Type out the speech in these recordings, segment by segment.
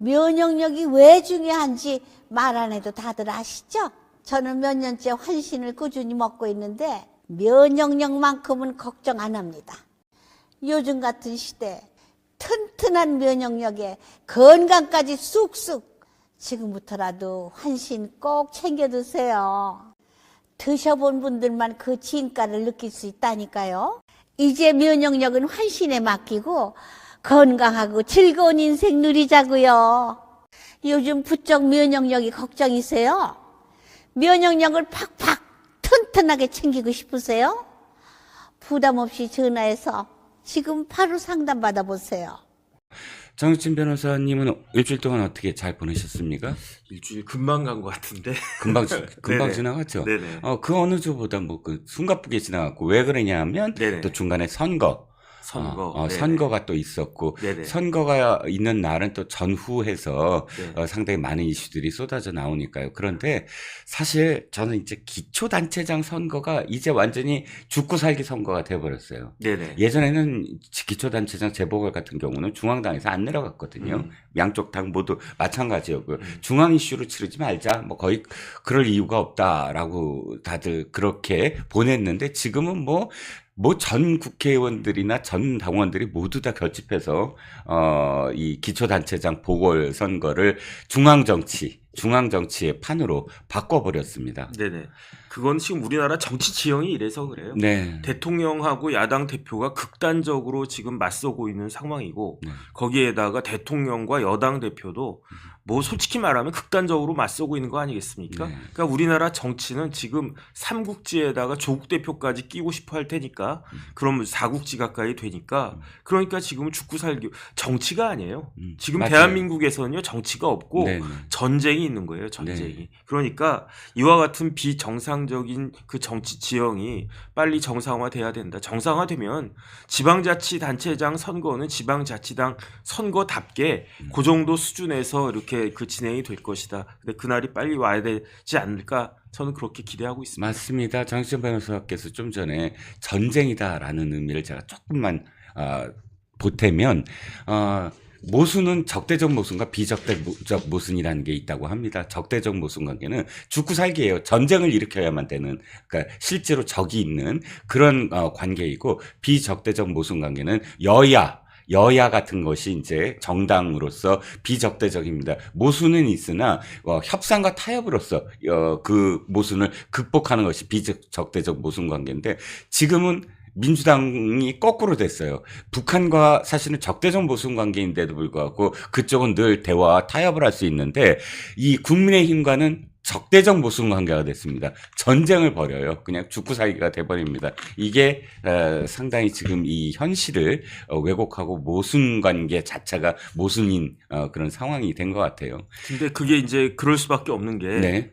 면역력이 왜 중요한지 말 안 해도 다들 아시죠? 저는 몇 년째 환신을 꾸준히 먹고 있는데 면역력만큼은 걱정 안 합니다. 요즘 같은 시대 튼튼한 면역력에 건강까지 쑥쑥, 지금부터라도 환신 꼭 챙겨 드세요. 드셔본 분들만 그 진가를 느낄 수 있다니까요. 이제 면역력은 환신에 맡기고 건강하고 즐거운 인생 누리자고요. 요즘 부쩍 면역력이 걱정이세요? 면역력을 팍팍 튼튼하게 챙기고 싶으세요? 부담 없이 전화해서 지금 바로 상담 받아보세요. 정유진 변호사님은 일주일 동안 어떻게 잘 보내셨습니까? 일주일 금방 간 것 같은데. 금방 네네. 지나갔죠. 네네. 그 어느 주보다 뭐 그 숨가쁘게 지나갔고, 왜 그러냐면 네네. 또 중간에 선거. 선거. 네네. 선거가 또 있었고, 네네. 선거가 있는 날은 또 전후해서 네. 상당히 많은 이슈들이 쏟아져 나오니까요. 그런데 사실 저는 이제 기초단체장 선거가 이제 완전히 죽고 살기 선거가 돼버렸어요. 네네. 예전에는 기초단체장 재보궐 같은 경우는 중앙당에서 안 내려갔거든요. 양쪽 당 모두 마찬가지였고요. 중앙 이슈로 치르지 말자, 뭐 거의 그럴 이유가 없다라고 다들 그렇게 보냈는데, 지금은 뭐 전 국회의원들이나 전 당원들이 모두 다 결집해서 이 기초단체장 보궐선거를 중앙정치의 판으로 바꿔버렸습니다. 네네. 그건 지금 우리나라 정치 지형이 이래서 그래요. 네. 대통령하고 야당 대표가 극단적으로 지금 맞서고 있는 상황이고, 네. 거기에다가 대통령과 여당 대표도 뭐 솔직히 말하면 극단적으로 맞서고 있는 거 아니겠습니까? 네. 그러니까 우리나라 정치는 지금 삼국지에다가 조국 대표까지 끼고 싶어 할 테니까, 그러면 사국지 가까이 되니까, 그러니까 지금은 죽고 살기 정치가 아니에요. 지금 맞아요. 대한민국에서는요 정치가 없고 네. 전쟁이 있는 거예요. 전쟁이. 네. 그러니까 이와 같은 비정상적인 그 정치 지형이 빨리 정상화돼야 된다. 정상화되면 지방자치단체장 선거는 지방자치당 선거답게 그 정도 수준에서 이렇게 그 진행이 될 것이다. 근데 그날이 빨리 와야 되지 않을까? 저는 그렇게 기대하고 있습니다. 맞습니다. 정유진 변호사께서 좀 전에 전쟁이다라는 의미를 제가 조금만 보태면, 모순은 적대적 모순과 비적대적 모순이라는 게 있다고 합니다. 적대적 모순 관계는 죽고 살기예요. 전쟁을 일으켜야만 되는, 그러니까 실제로 적이 있는 그런 관계이고, 비적대적 모순 관계는 여야 같은 것이 이제 정당으로서 비적대적입니다. 모순은 있으나 협상과 타협으로서 그 모순을 극복하는 것이 비적대적 모순 관계인데, 지금은 민주당이 거꾸로 됐어요. 북한과 사실은 적대적 모순 관계인데도 불구하고 그쪽은 늘 대화와 타협을 할 수 있는데, 이 국민의힘과는 적대적 모순 관계가 됐습니다. 전쟁을 벌여요. 그냥 죽고 살기가 돼버립니다. 이게 상당히 지금 이 현실을 왜곡하고 모순 관계 자체가 모순인 그런 상황이 된 것 같아요. 근데 그게 이제 그럴 수밖에 없는 게, 네.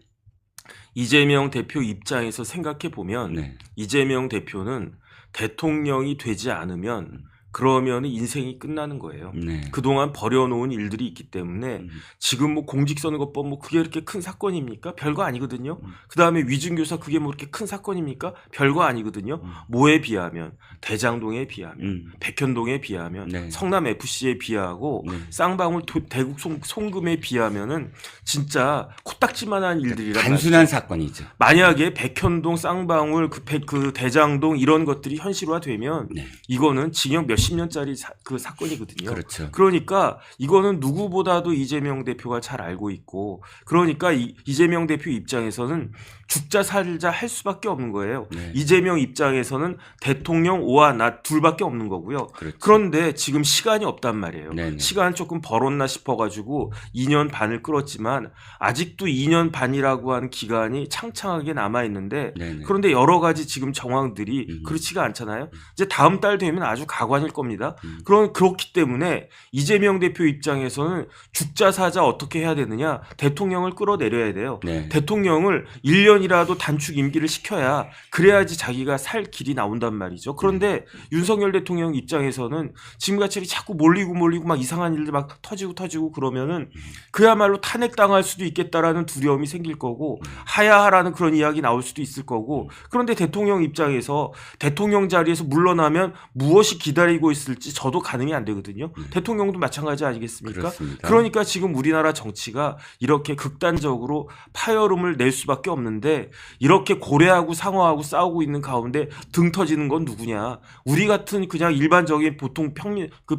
이재명 대표 입장에서 생각해 보면, 네. 이재명 대표는 대통령이 되지 않으면 그러면 인생이 끝나는 거예요. 네. 그동안 벌여놓은 일들이 있기 때문에 지금 뭐 공직선거법 뭐 그게 그렇게 큰 사건입니까? 별거 아니거든요. 그다음에 위증교사 그게 뭐 그렇게 큰 사건입니까? 별거 아니거든요. 뭐에 비하면 대장동에 비하면 백현동에 비하면 네. 성남 FC에 비하고 네. 쌍방울 대국 송금에 비하면은 진짜 코딱지만한 일들이란 단순한 말이죠. 사건이죠. 만약에 백현동, 쌍방울, 그 대장동 이런 것들이 현실화되면 네. 이거는 징역 몇십 년짜리 그 사건이거든요. 그렇죠. 그러니까 이거는 누구보다도 이재명 대표가 잘 알고 있고, 그러니까 이재명 대표 입장에서는 죽자 살자 할 수밖에 없는 거예요. 네. 이재명 입장에서는 대통령 오와 나 둘밖에 없는 거고요. 그렇죠. 그런데 지금 시간이 없단 말이에요. 네네. 시간 조금 벌었나 싶어가지고 2년 반을 끌었지만 아직도 2년 반이라고 하는 기간이 창창하게 남아있는데, 네네. 그런데 여러 가지 지금 정황들이 그렇지가 않잖아요. 이제 다음 달 되면 아주 가관일 겁니다. 그렇기 때문에 이재명 대표 입장에서는 죽자 사자 어떻게 해야 되느냐, 대통령을 끌어내려야 돼요. 네. 대통령을 1년이라도 단축 임기를 시켜야 그래야지 자기가 살 길이 나온단 말이죠. 그런데 윤석열 대통령 입장에서는 지금같이 자꾸 몰리고 막 이상한 일들 막 터지고 그러면은 그야말로 탄핵당할 수도 있겠다라는 두려움이 생길 거고, 하야하라는 그런 이야기 나올 수도 있을 거고, 그런데 대통령 입장에서 대통령 자리에서 물러나면 무엇이 기다리고 기다리고 있을지 저도 가늠이 안 되거든요. 대통령도 마찬가지 아니겠습니까? 그렇습니다. 그러니까 지금 우리나라 정치가 이렇게 극단적으로 파열음을 낼 수밖에 없는데 이렇게 고래하고 상어하고 싸우고 있는 가운데 등 터지는 건 누구냐? 우리 같은 그냥 일반적인 보통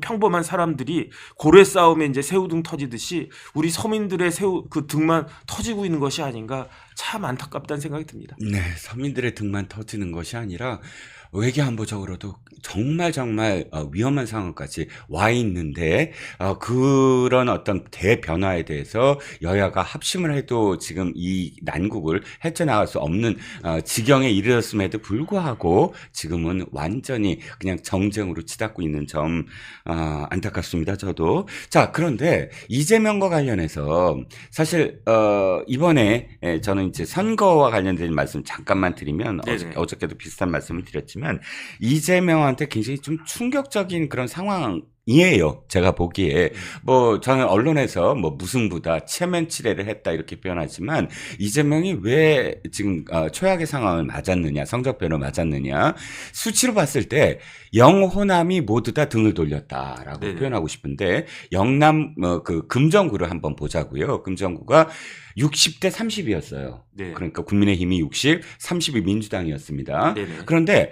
평범한 사람들이 고래 싸움에 이제 새우등 터지듯이 우리 서민들의 그 등만 터지고 있는 것이 아닌가 참 안타깝다는 생각이 듭니다. 네, 서민들의 등만 터지는 것이 아니라 외교 안보적으로도 정말 위험한 상황까지 와 있는데 그런 어떤 대변화에 대해서 여야가 합심을 해도 지금 이 난국을 헤쳐나갈 수 없는 지경에 이르렀음에도 불구하고 지금은 완전히 그냥 정쟁으로 치닫고 있는 점 안타깝습니다. 저도. 자, 그런데 이재명과 관련해서 사실 이번에 저는 이제 선거와 관련된 말씀 잠깐만 드리면 어저께도 비슷한 말씀을 드렸지만 이재명한테 굉장히 좀 충격적인 그런 상황이에요. 제가 보기에 뭐 저는 언론에서 뭐 무승부다, 체면치레를 했다 이렇게 표현하지만 이재명이 왜 지금 최악의 상황을 맞았느냐, 성적표를 맞았느냐, 수치로 봤을 때 영호남이 모두 다 등을 돌렸다라고 표현하고 싶은데 영남 그 금정구를 한번 보자고요. 금정구가 60대 30이었어요. 네. 그러니까 국민의힘이 60, 30이 민주당이었습니다. 네네. 그런데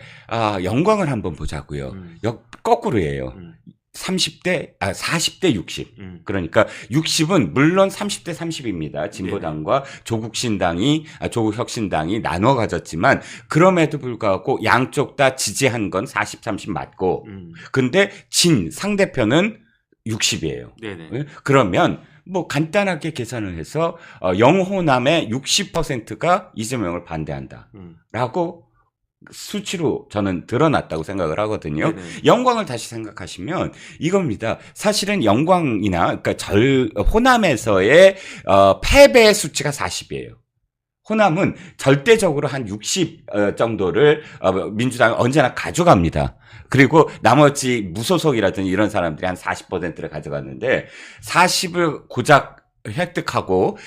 영광을 한번 보자고요. 거꾸로예요. 40대 60. 그러니까 60은 물론 30대 30입니다. 진보당과 조국혁신당이 나눠 가졌지만 그럼에도 불구하고 양쪽 다 지지한 건 40, 30 맞고 근데 상대편은 60이에요. 네네. 그러면 뭐 간단하게 계산을 해서 영호남의 60%가 이재명을 반대한다. 라고 수치로 저는 드러났다고 생각을 하거든요. 네네. 영광을 다시 생각하시면 이겁니다. 사실은 영광이나 그러니까 호남에서의 패배의 수치가 40이에요. 호남은 절대적으로 한 60 정도를 민주당이 언제나 가져갑니다. 그리고 나머지 무소속이라든지 이런 사람들이 한 40%를 가져갔는데 40을 고작 획득하고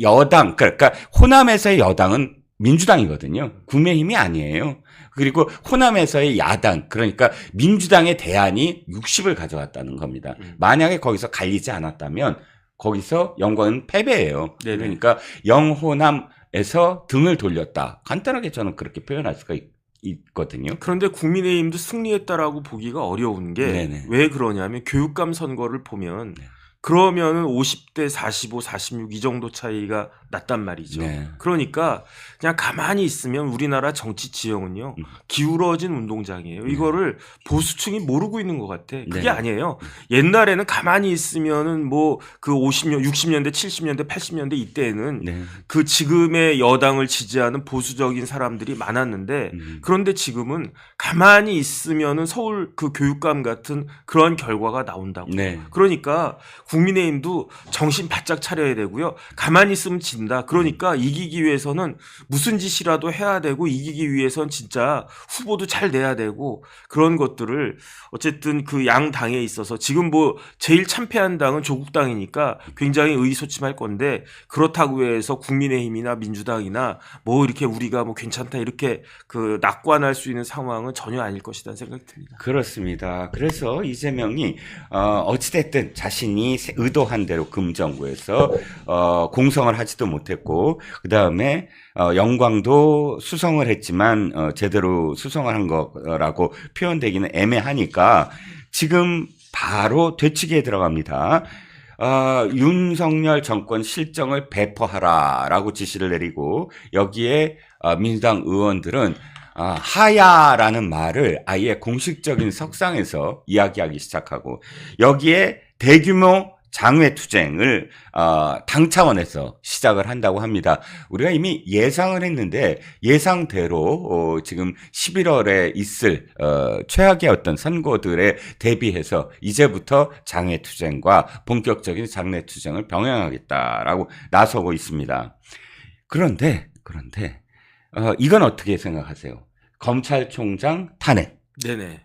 여당 그러니까 호남에서의 여당은 민주당이거든요. 국민의힘이 아니에요. 그리고 호남에서의 야당 그러니까 민주당의 대안이 60을 가져갔다는 겁니다. 만약에 거기서 갈리지 않았다면 거기서 영광은 패배예요. 네네. 그러니까 영호남에서 등을 돌렸다. 간단하게 저는 그렇게 표현할 수가 있거든요. 그런데 국민의힘도 승리했다라고 보기가 어려운 게 네네. 왜 그러냐면 교육감 선거를 보면 그러면은 50대 45, 46 이 정도 차이가 났단 말이죠. 네. 그러니까 그냥 가만히 있으면 우리나라 정치 지형은요 기울어진 운동장이에요. 이거를 보수층이 모르고 있는 것 같아. 그게 네. 아니에요. 옛날에는 가만히 있으면은 뭐 그 50년, 60년대, 70년대, 80년대 이때에는 네. 그 지금의 여당을 지지하는 보수적인 사람들이 많았는데 그런데 지금은 가만히 있으면은 서울 그 교육감 같은 그런 결과가 나온다고. 네. 그러니까 국민의힘도 정신 바짝 차려야 되고요. 가만히 있으면 진다. 그러니까 이기기 위해서는 무슨 짓이라도 해야 되고 이기기 위해서는 진짜 후보도 잘 내야 되고 그런 것들을 어쨌든 그 양 당에 있어서 지금 뭐 제일 참패한 당은 조국당이니까 굉장히 의기소침할 건데 그렇다고 해서 국민의힘이나 민주당이나 뭐 이렇게 우리가 뭐 괜찮다 이렇게 그 낙관할 수 있는 상황은 전혀 아닐 것이라는 생각이 듭니다. 그렇습니다. 그래서 이재명이 어찌됐든 자신이 의도한 대로 금정구에서 공성을 하지도 못했고 그 다음에 영광도 수성을 했지만 제대로 수성을 한 거라고 표현되기는 애매하니까 지금 바로 되치기에 들어갑니다. 윤석열 정권 실정을 배포하라라고 지시를 내리고 여기에 민주당 의원들은 하야라는 말을 아예 공식적인 석상에서 이야기하기 시작하고 여기에 대규모 장외투쟁을 당 차원에서 시작을 한다고 합니다. 우리가 이미 예상을 했는데 예상대로 지금 11월에 있을 최악의 어떤 선거들에 대비해서 이제부터 장외투쟁과 본격적인 장외투쟁을 병행하겠다라고 나서고 있습니다. 그런데 이건 어떻게 생각하세요? 검찰총장 탄핵. 네네.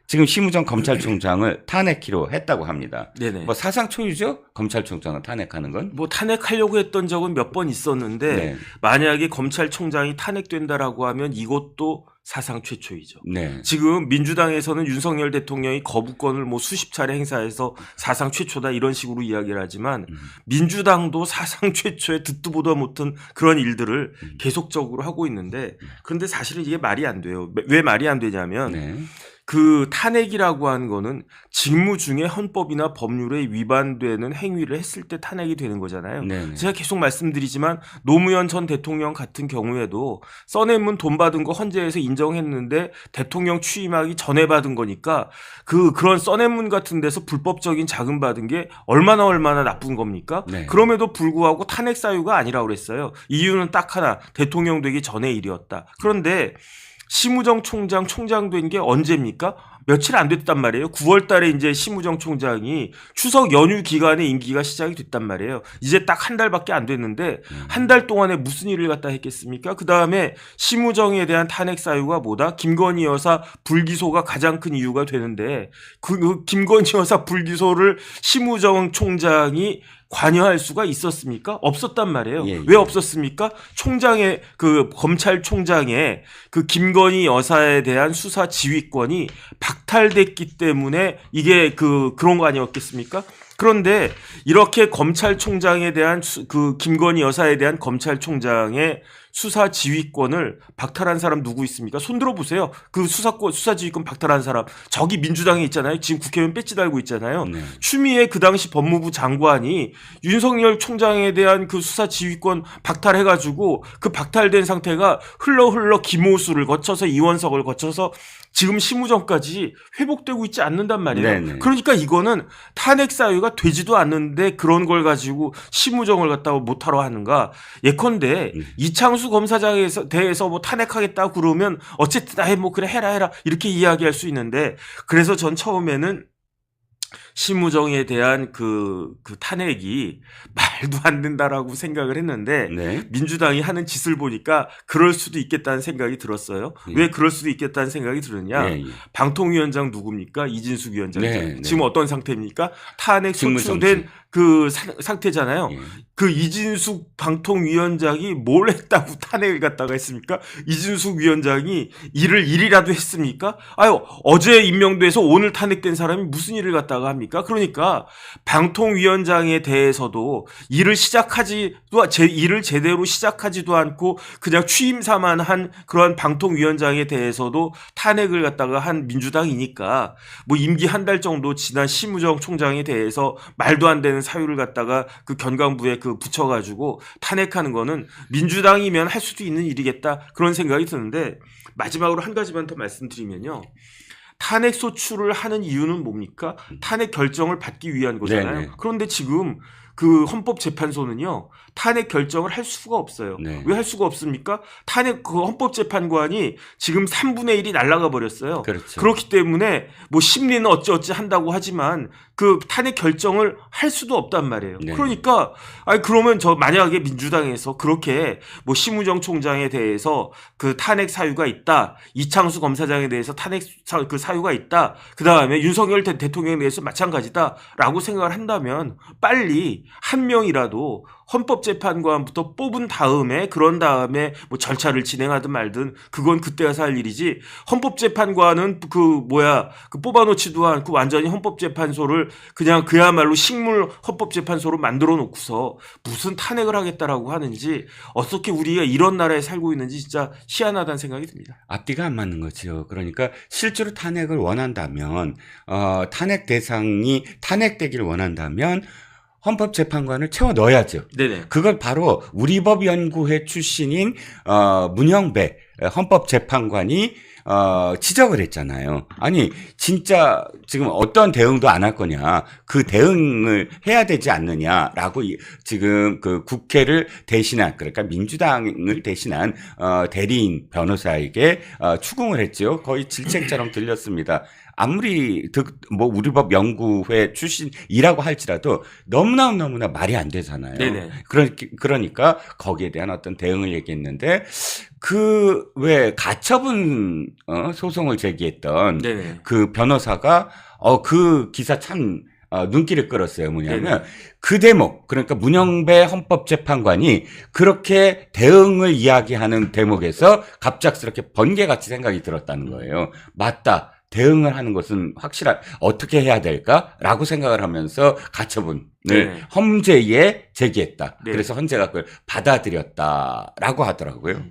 지금 심우정 검찰총장을 탄핵키로 했다고 합니다. 네네. 뭐 사상 초유죠? 검찰총장을 탄핵하는 건? 뭐 탄핵하려고 했던 적은 몇 번 있었는데 네. 만약에 검찰총장이 탄핵된다라고 하면 이것도 사상 최초이죠. 네. 지금 민주당에서는 윤석열 대통령이 거부권을 뭐 수십 차례 행사해서 사상 최초다 이런 식으로 이야기를 하지만 민주당도 사상 최초의 듣도 보도 못한 그런 일들을 계속적으로 하고 있는데 그런데 사실은 이게 말이 안 돼요. 왜 말이 안 되냐면 네. 그 탄핵이라고 하는 거는 직무 중에 헌법이나 법률에 위반되는 행위를 했을 때 탄핵이 되는 거잖아요. 네. 제가 계속 말씀드리지만 노무현 전 대통령 같은 경우에도 써내문 돈 받은 거 헌재에서 인정했는데 대통령 취임하기 전에 받은 거니까 그런 써내문 같은 데서 불법적인 자금 받은 게 얼마나 나쁜 겁니까? 네. 그럼에도 불구하고 탄핵 사유가 아니라고 그랬어요. 이유는 딱 하나, 대통령 되기 전의 일이었다. 그런데 심우정 총장 된 게 언제입니까? 며칠 안 됐단 말이에요. 9월 달에 이제 심우정 총장이 추석 연휴 기간에 임기가 시작이 됐단 말이에요. 이제 딱 한 달밖에 안 됐는데 한 달 동안에 무슨 일을 갖다 했겠습니까? 그 다음에 심우정에 대한 탄핵 사유가 뭐다? 김건희 여사 불기소가 가장 큰 이유가 되는데 그 김건희 여사 불기소를 심우정 총장이 관여할 수가 있었습니까? 없었단 말이에요. 예. 왜 없었습니까? 총장의 검찰총장의 그 김건희 여사에 대한 수사 지휘권이 박탈됐기 때문에 이게 그런 거 아니었겠습니까? 그런데 이렇게 검찰총장에 대한 그 김건희 여사에 대한 검찰총장의 수사 지휘권을 박탈한 사람 누구 있습니까? 손 들어보세요. 그 수사 지휘권 박탈한 사람. 저기 민주당에 있잖아요. 지금 국회의원 배지 달고 있잖아요. 네. 추미애 그 당시 법무부 장관이 윤석열 총장에 대한 그 수사 지휘권 박탈해가지고 그 박탈된 상태가 흘러 김호수를 거쳐서 이원석을 거쳐서 지금 심우정까지 회복되고 있지 않는단 말이에요. 네네. 그러니까 이거는 탄핵 사유가 되지도 않는데 그런 걸 가지고 심우정을 갖다가 못하러 하는가. 예컨대 이창수 검사장에 대해서 뭐 탄핵하겠다고 그러면 어쨌든 뭐 그래 해라 이렇게 이야기할 수 있는데 그래서 전 처음에는 심우정에 대한 그 탄핵이 말도 안 된다라고 생각을 했는데 네. 민주당이 하는 짓을 보니까 그럴 수도 있겠다는 생각이 들었어요. 예. 왜 그럴 수도 있겠다는 생각이 들었냐? 예. 방통위원장 누굽니까? 이진숙 위원장이죠. 네. 지금 어떤 상태입니까? 탄핵 직무정지. 소추된 그 상태잖아요. 예. 그 이진숙 방통위원장이 뭘 했다고 탄핵을 갖다가 했습니까? 이진숙 위원장이 일이라도 했습니까? 아유, 어제 임명돼서 오늘 탄핵된 사람이 무슨 일을 갖다가 합니까? 그러니까 방통위원장에 대해서도 일을 제대로 시작하지도 않고 그냥 취임사만 한 그러한 방통위원장에 대해서도 탄핵을 갖다가 한 민주당이니까 뭐 임기 한 달 정도 지난 심우정 총장에 대해서 말도 안 되는 사유를 갖다가 그 견강부에 붙여가지고 탄핵하는 거는 민주당이면 할 수도 있는 일이겠다 그런 생각이 드는데 마지막으로 한 가지만 더 말씀드리면요. 탄핵 소추를 하는 이유는 뭡니까? 탄핵 결정을 받기 위한 거잖아요. 네네. 그런데 지금 그 헌법재판소는요. 탄핵 결정을 할 수가 없어요. 네. 왜 할 수가 없습니까? 그 헌법재판관이 지금 3분의 1이 날아가 버렸어요. 그렇죠. 그렇기 때문에 뭐 심리는 어찌어찌 한다고 하지만 그 탄핵 결정을 할 수도 없단 말이에요. 네. 그러니까 그러면 만약에 민주당에서 그렇게 뭐 심우정 총장에 대해서 그 탄핵 사유가 있다. 이창수 검사장에 대해서 탄핵 그 사유가 있다. 그다음에 윤석열 대통령에 대해서 마찬가지다라고 생각을 한다면 빨리 한 명이라도 헌법재판관부터 뽑은 다음에 그런 다음에 뭐 절차를 진행하든 말든 그건 그때 가서 할 일이지 헌법재판관은 뽑아놓지도 않고 완전히 헌법재판소를 그냥 그야말로 식물 헌법재판소로 만들어 놓고서 무슨 탄핵을 하겠다라고 하는지 어떻게 우리가 이런 나라에 살고 있는지 진짜 희한하다는 생각이 듭니다. 앞뒤가 안 맞는 거죠. 그러니까 실제로 탄핵을 원한다면 탄핵 대상이 탄핵되기를 원한다면 헌법재판관을 채워 넣어야죠. 네네. 그걸 바로 우리법연구회 출신인 문형배 헌법재판관이 지적을 했잖아요. 아니 진짜 지금 어떤 대응도 안 할 거냐, 그 대응을 해야 되지 않느냐라고 지금 그 국회를 대신한, 그러니까 민주당을 대신한 대리인 변호사에게 추궁을 했죠. 거의 질책처럼 들렸습니다. 아무리 우리법 연구회 출신이라고 할지라도 너무나 말이 안 되잖아요. 네네. 그러니까 거기에 대한 어떤 대응을 얘기했는데 왜 가처분 소송을 제기했던 네네. 그 변호사가 그 기사 참 눈길을 끌었어요. 뭐냐면 네네. 그 대목, 그러니까 문영배 헌법재판관이 그렇게 대응을 이야기하는 대목에서 갑작스럽게 번개같이 생각이 들었다는 거예요. 맞다. 대응을 하는 것은 어떻게 해야 될까라고 생각을 하면서 가처분을 네. 험죄에 제기했다. 네. 그래서 헌재가 그걸 받아들였다라고 하더라고요.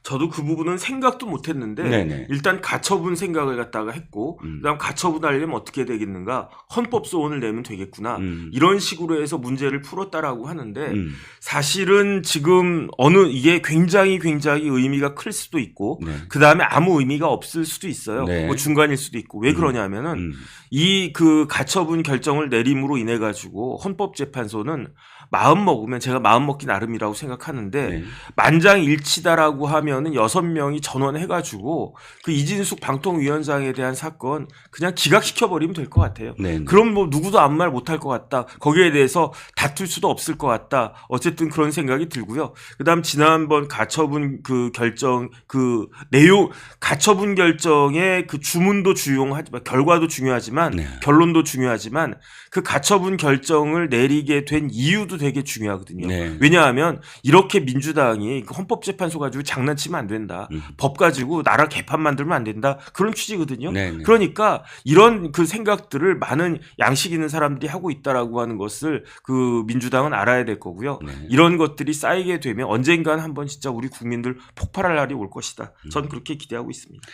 저도 그 부분은 생각도 못했는데 네네. 일단 가처분 생각을 갖다가 했고 그다음 가처분하려면 어떻게 되겠는가 헌법소원을 내면 되겠구나 이런 식으로 해서 문제를 풀었다라고 하는데 사실은 지금 이게 굉장히 의미가 클 수도 있고 네. 그다음에 아무 의미가 없을 수도 있어요. 네. 뭐 중간일 수도 있고 왜 그러냐면은 이 그 가처분 결정을 내림으로 인해 가지고 헌법재판소는 마음 먹으면 제가 마음 먹기 나름이라고 생각하는데 네. 만장일치다라고 하면은 6명이 전원해가지고 그 이진숙 방통위원장에 대한 사건 그냥 기각시켜 버리면 될 것 같아요. 네. 그럼 뭐 누구도 아무 말 못할 것 같다. 거기에 대해서 다툴 수도 없을 것 같다. 어쨌든 그런 생각이 들고요. 그다음 지난번 가처분 그 결정 그 내용 가처분 결정의 그 주문도 중요하지만 결과도 중요하지만 네. 결론도 중요하지만 그 가처분 결정을 내리게 된 이유도 되게 중요하거든요. 네. 왜냐하면 이렇게 민주당이 그 헌법재판소 가지고 장난치면 안 된다. 법 가지고 나라 개판 만들면 안 된다. 그런 취지거든요. 네. 그러니까 이런 그 생각들을 많은 양식 있는 사람들이 하고 있다라고 하는 것을 그 민주당은 알아야 될 거고요. 네. 이런 것들이 쌓이게 되면 언젠간 한번 진짜 우리 국민들 폭발할 날이 올 것이다. 전 그렇게 기대하고 있습니다.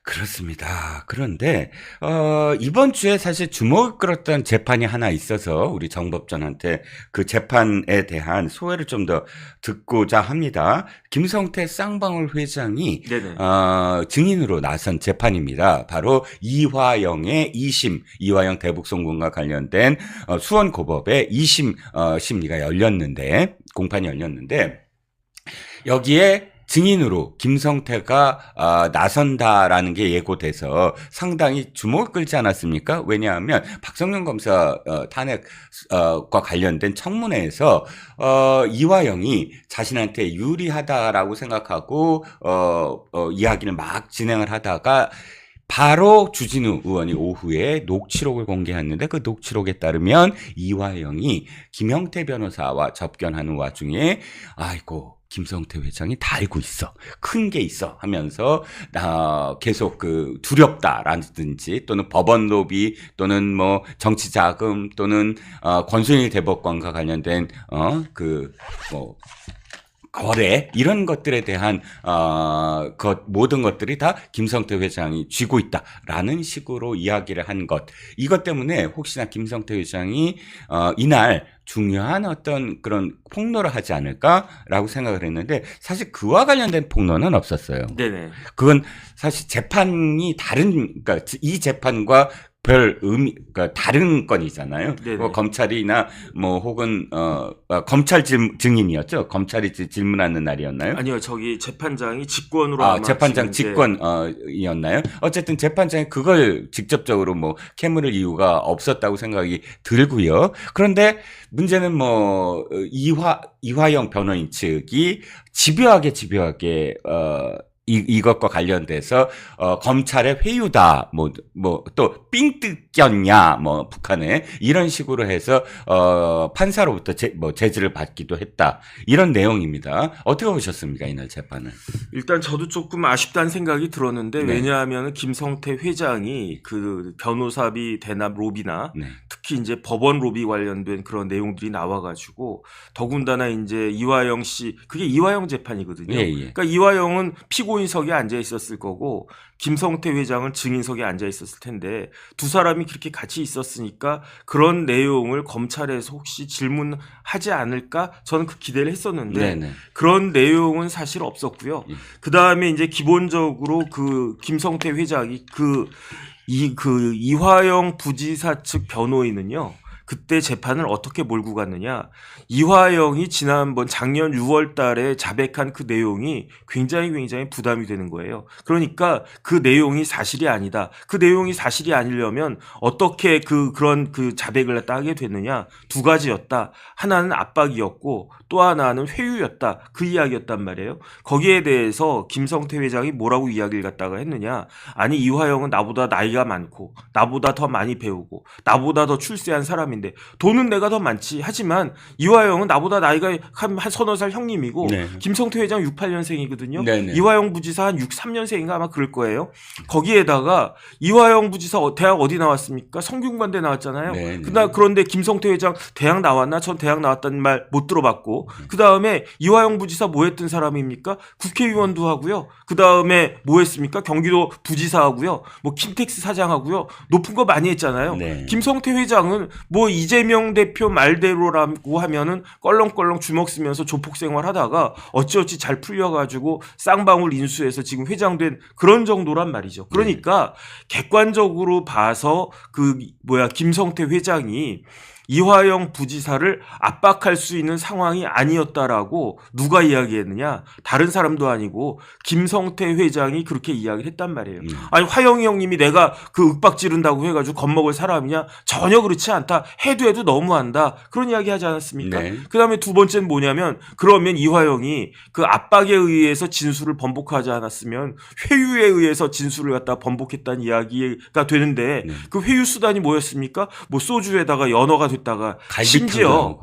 그렇습니다. 그런데 이번 주에 사실 주목을 끌었던 재판이 하나 있어서 우리 정법전한테 그 재판에 대한 소회를 좀 더 듣고자 합니다. 김성태 쌍방울 회장이 네네. 증인으로 나선 재판입니다. 바로 이화영의 2심, 이화영 대북송금과 관련된 수원고법의 2심 심리가 열렸는데 공판이 열렸는데 여기에 증인으로 김성태가 나선다라는 게 예고돼서 상당히 주목을 끌지 않았습니까? 왜냐하면 박성준 검사 탄핵과 관련된 청문회에서 이화영이 자신한테 유리하다라고 생각하고 이야기를 막 진행을 하다가 바로 주진우 의원이 오후에 녹취록을 공개했는데 그 녹취록에 따르면 이화영이 김형태 변호사와 접견하는 와중에 아이고 김성태 회장이 다 알고 있어. 큰 게 있어. 하면서, 계속 두렵다라든지, 또는 법원 로비, 또는 뭐, 정치 자금, 또는, 권순일 대법관과 관련된, 거래 이런 것들에 대한 모든 것들이 다 김성태 회장이 쥐고 있다라는 식으로 이야기를 한 것. 이것 때문에 혹시나 김성태 회장이 이날 중요한 어떤 그런 폭로를 하지 않을까라고 생각을 했는데 사실 그와 관련된 폭로는 없었어요. 네네. 그건 사실 재판이 그러니까 이 재판과 별 그러니까 다른 건이잖아요. 뭐 검찰이나 뭐 혹은 검찰 증인이었죠. 검찰이 질문하는 날이었나요? 아니요, 저기 재판장이 직권으로 아마 재판장 직권이었나요? 어쨌든 재판장이 그걸 직접적으로 뭐 캐물을 이유가 없었다고 생각이 들고요. 그런데 문제는 뭐 이화영 변호인 측이 집요하게 이것과 관련돼서 검찰의 회유다 또 삥 뜯겼냐 북한에 이런 식으로 해서 판사로부터 제지를 받기도 했다 이런 내용입니다. 어떻게 보셨습니까 이날 재판을? 일단 저도 조금 아쉽다는 생각이 들었는데 네. 왜냐하면 김성태 회장이 그 변호사비 대납 로비나 네. 특히 이제 법원 로비 관련된 그런 내용들이 나와가지고 더군다나 이제 이화영 씨 그게 이화영 재판이거든요. 예. 그러니까 이화영은 피고인석에 앉아 있었을 거고 김성태 회장은 증인석에 앉아 있었을 텐데 두 사람이 그렇게 같이 있었으니까 그런 내용을 검찰에서 혹시 질문하지 않을까 저는 그 기대를 했었는데 네네. 그런 내용은 사실 없었고요. 예. 그 다음에 이제 기본적으로 그 김성태 회장이 이화영 부지사 측 변호인은요. 그때 재판을 어떻게 몰고 갔느냐. 이화영이 지난번 작년 6월 달에 자백한 그 내용이 굉장히 부담이 되는 거예요. 그러니까 그 내용이 사실이 아니다. 그 내용이 사실이 아니려면 어떻게 그런 자백을 갖다 하게 됐느냐. 두 가지였다. 하나는 압박이었고 또 하나는 회유였다. 그 이야기였단 말이에요. 거기에 대해서 김성태 회장이 뭐라고 이야기를 갖다가 했느냐. 아니 이화영은 나보다 나이가 많고 나보다 더 많이 배우고 나보다 더 출세한 사람인데 돈은 내가 더 많지. 하지만 이화영은 나보다 나이가 한 서너 살 형님이고 네. 김성태 회장 68년생이거든요. 네네. 이화영 부지사 한 63년생인가 아마 그럴 거예요. 거기에다가 이화영 부지사 대학 어디 나왔습니까? 성균관대 나왔잖아요. 네네. 그런데 김성태 회장 대학 나왔나? 전 대학 나왔다는 말 못 들어봤고 그 다음에 이화영 부지사 뭐 했던 사람입니까? 국회의원도 하고요. 그 다음에 뭐 했습니까? 경기도 부지사 하고요. 뭐 킨텍스 사장 하고요. 높은 거 많이 했잖아요. 네. 김성태 회장은 뭐 이재명 대표 말대로라고 하면은 껄렁껄렁 주먹 쓰면서 조폭 생활 하다가 어찌어찌 잘 풀려가지고 쌍방울 인수해서 지금 회장된 그런 정도란 말이죠. 그러니까 객관적으로 봐서 김성태 회장이 이화영 부지사를 압박할 수 있는 상황이 아니었다라고 누가 이야기했느냐? 다른 사람도 아니고 김성태 회장이 그렇게 이야기를 했단 말이에요. 아니 화영이 형님이 내가 윽박 지른다고 해가지고 겁먹을 사람이냐? 전혀 그렇지 않다. 해도 너무한다. 그런 이야기 하지 않았습니까? 네. 그 다음에 두 번째는 뭐냐면 그러면 이화영이 그 압박에 의해서 진술을 번복하지 않았으면 회유에 의해서 진술을 갖다 번복했다는 이야기가 되는데 네. 그 회유 수단이 뭐였습니까? 뭐 소주에다가 연어가 됐다가 갈비탕도 심지어 나오고.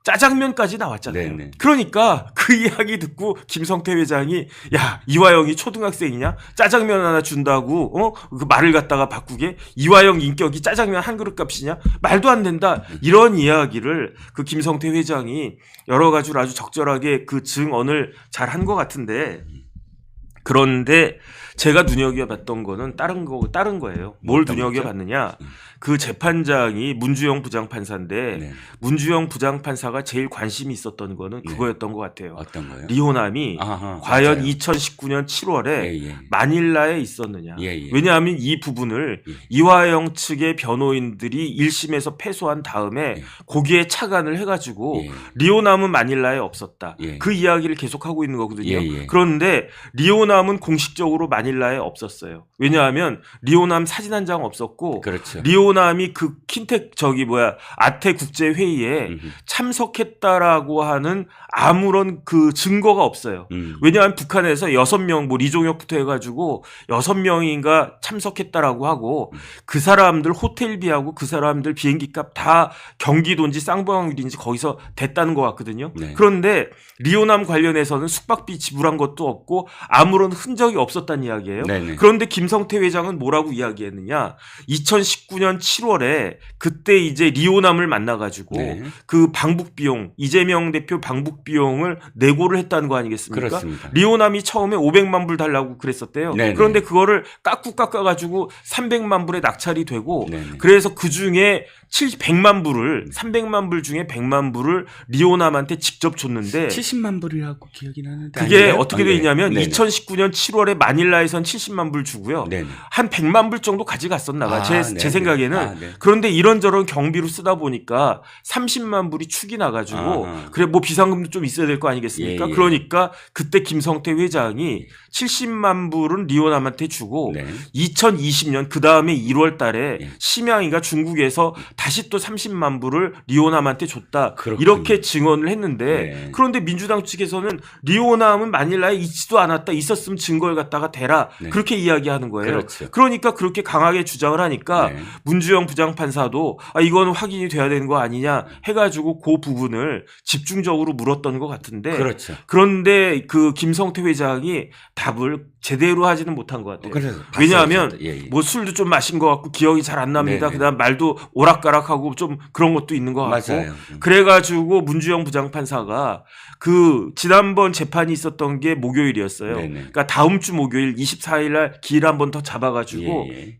짜장면까지 나왔잖아요. 네네. 그러니까 그 이야기 듣고 김성태 회장이 야 이화영이 초등학생이냐? 짜장면 하나 준다고 그 말을 갖다가 바꾸게? 이화영 인격이 짜장면 한 그릇 값이냐? 말도 안 된다. 이런 이야기를 그 김성태 회장이 여러 가지로 아주 적절하게 그 증언을 잘 한 것 같은데 그런데 제가 눈여겨봤던 거는 다른 거예요. 뭘 어떤 눈여겨봤느냐? 그 재판장이 문주영 부장판사인데 네. 문주영 부장판사가 제일 관심이 있었던 거는 네. 그거였던 것 같아요. 어떤 거요? 리호남이 아하, 과연 맞아요. 2019년 7월에 예. 마닐라에 있었느냐. 예. 왜냐하면 이 부분을 예. 이화영 측의 변호인들이 1심에서 패소한 다음에 예. 거기에 착안을 해가지고 예. 리호남은 마닐라에 없었다. 예. 그 이야기를 계속하고 있는 거거든요. 예. 그런데 리호남은 공식적으로 마닐라에 없었어요. 왜냐하면 리호남 사진 한 장 없었고 그렇죠. 리호남이 그 킨텍 아태 국제 회의에 참석했다라고 하는 아무런 그 증거가 없어요. 왜냐하면 북한에서 6명 뭐 리종혁부터 해가지고 6명인가 참석했다라고 하고 그 사람들 호텔비하고 그 사람들 비행기값 다 경기도인지 쌍방울인지 거기서 됐다는 것 같거든요. 네. 그런데 리호남 관련해서는 숙박비 지불한 것도 없고 아무런 흔적이 없었다는 이야기예요. 네네. 그런데 김성태 회장은 뭐라고 이야기했느냐? 2019년 7월에 그때 이제 리호남을 만나가지고 네. 그 방북 비용 이재명 대표 방북 비용을 내고를 했다는 거 아니겠습니까? 그렇습니다. 리호남이 처음에 500만 불 달라고 그랬었대요. 네네. 그런데 그거를 깎아가지고 300만 불에 낙찰이 되고 네네. 그래서 그 중에 100만 불을 300만 불 중에 100만 불을 리호남한테 직접 줬는데 70만 불이라고 기억이 나는데 그게 아닌가요? 어떻게 네. 돼 있냐면 네네. 2019년 7월에 마닐라에선 70만 불 주고요. 네네. 한 100만 불 정도 가져갔었나 봐. 제 네네. 생각에는. 네. 그런데 이런저런 경비로 쓰다 보니까 30만 불이 축이 나가지고 아하. 그래 뭐 비상금도 좀 있어야 될 거 아니겠습니까? 예. 그러니까 그때 김성태 회장이 70만 불은 리호남한테 주고 네. 2020년 그 다음에 1월 달에 예. 심양이가 중국에서 다시 또 30만 불을 리호남한테 줬다. 그렇군요. 이렇게 증언을 했는데 네. 그런데 민주당 측에서는 리호남은 마닐라에 있지도 않았다. 있었으면 증거를 갖다가 대라. 네. 그렇게 이야기하는 거예요. 그렇죠. 그러니까 그렇게 강하게 주장을 하니까 네. 문주영 부장판사도 이건 확인이 돼야 되는 거 아니냐 해가지고 그 부분을 집중적으로 물었던 것 같은데 그렇죠. 그런데 그 김성태 회장이 답을 제대로 하지는 못한 것 같아요. 그래서 왜냐하면 봤어요, 저도. 예. 뭐 술도 좀 마신 것 같고 기억이 잘 안 납니다. 네네. 그다음 말도 오락가락하고 좀 그런 것도 있는 것 같고. 맞아요. 그래가지고 문주영 부장판사가 그 지난번 재판이 있었던 게 목요일이었어요. 네네. 그러니까 다음 주 목요일 24일 날 기일 한 번 더 잡아가지고 예.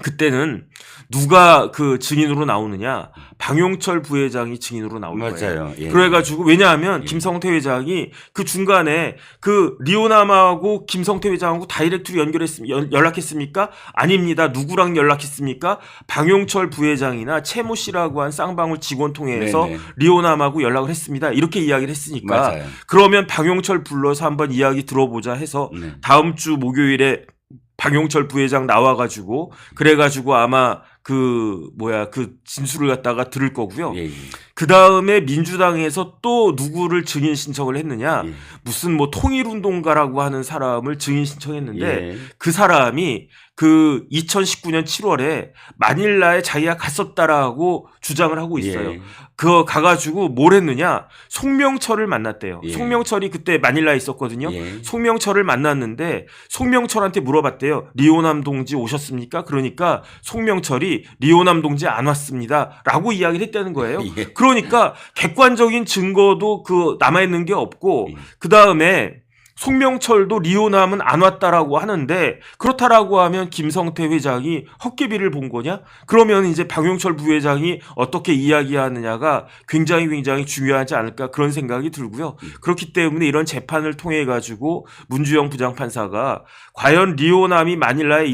그때는 누가 그 증인으로 나오느냐? 방용철 부회장이 증인으로 나올 거예요. 맞아요. 예. 그래가지고 왜냐하면 예. 김성태 회장이 그 중간에 그 리오남하고 김성태 회장하고 다이렉트로 연락했습니까? 아닙니다. 누구랑 연락했습니까? 방용철 부회장이나 채모 씨라고 한 쌍방울 직원 통해서 네네. 리오남하고 연락을 했습니다. 이렇게 이야기를 했으니까 맞아요. 그러면 방용철 불러서 한번 이야기 들어보자 해서 네. 다음 주 목요일에 방용철 부회장 나와가지고 그래가지고 아마 그 진술을 갖다가 들을 거고요. 예, 예. 그 다음에 민주당에서 또 누구를 증인 신청을 했느냐? 예. 무슨 뭐 통일운동가라고 하는 사람을 증인 신청했는데 예. 그 사람이 그 2019년 7월에 마닐라에 자기가 갔었다라고 주장을 하고 있어요. 예. 그거 가가지고 뭘 했느냐? 송명철을 만났대요. 예. 송명철이 그때 마닐라에 있었거든요. 예. 송명철을 만났는데 송명철한테 물어봤대요. 리오남 동지 오셨습니까? 그러니까 송명철이 리오남 동지 안 왔습니다. 라고 이야기를 했다는 거예요. 예. 그러니까 객관적인 증거도 그 남아있는 게 없고 예. 그 다음에 송명철도 리오남은 안 왔다라고 하는데 그렇다라고 하면 김성태 회장이 헛개비를 본 거냐? 그러면 이제 방용철 부회장이 어떻게 이야기하느냐가 굉장히 중요하지 않을까 그런 생각이 들고요. 그렇기 때문에 이런 재판을 통해 가지고 문주영 부장판사가 과연 리오남이 마닐라에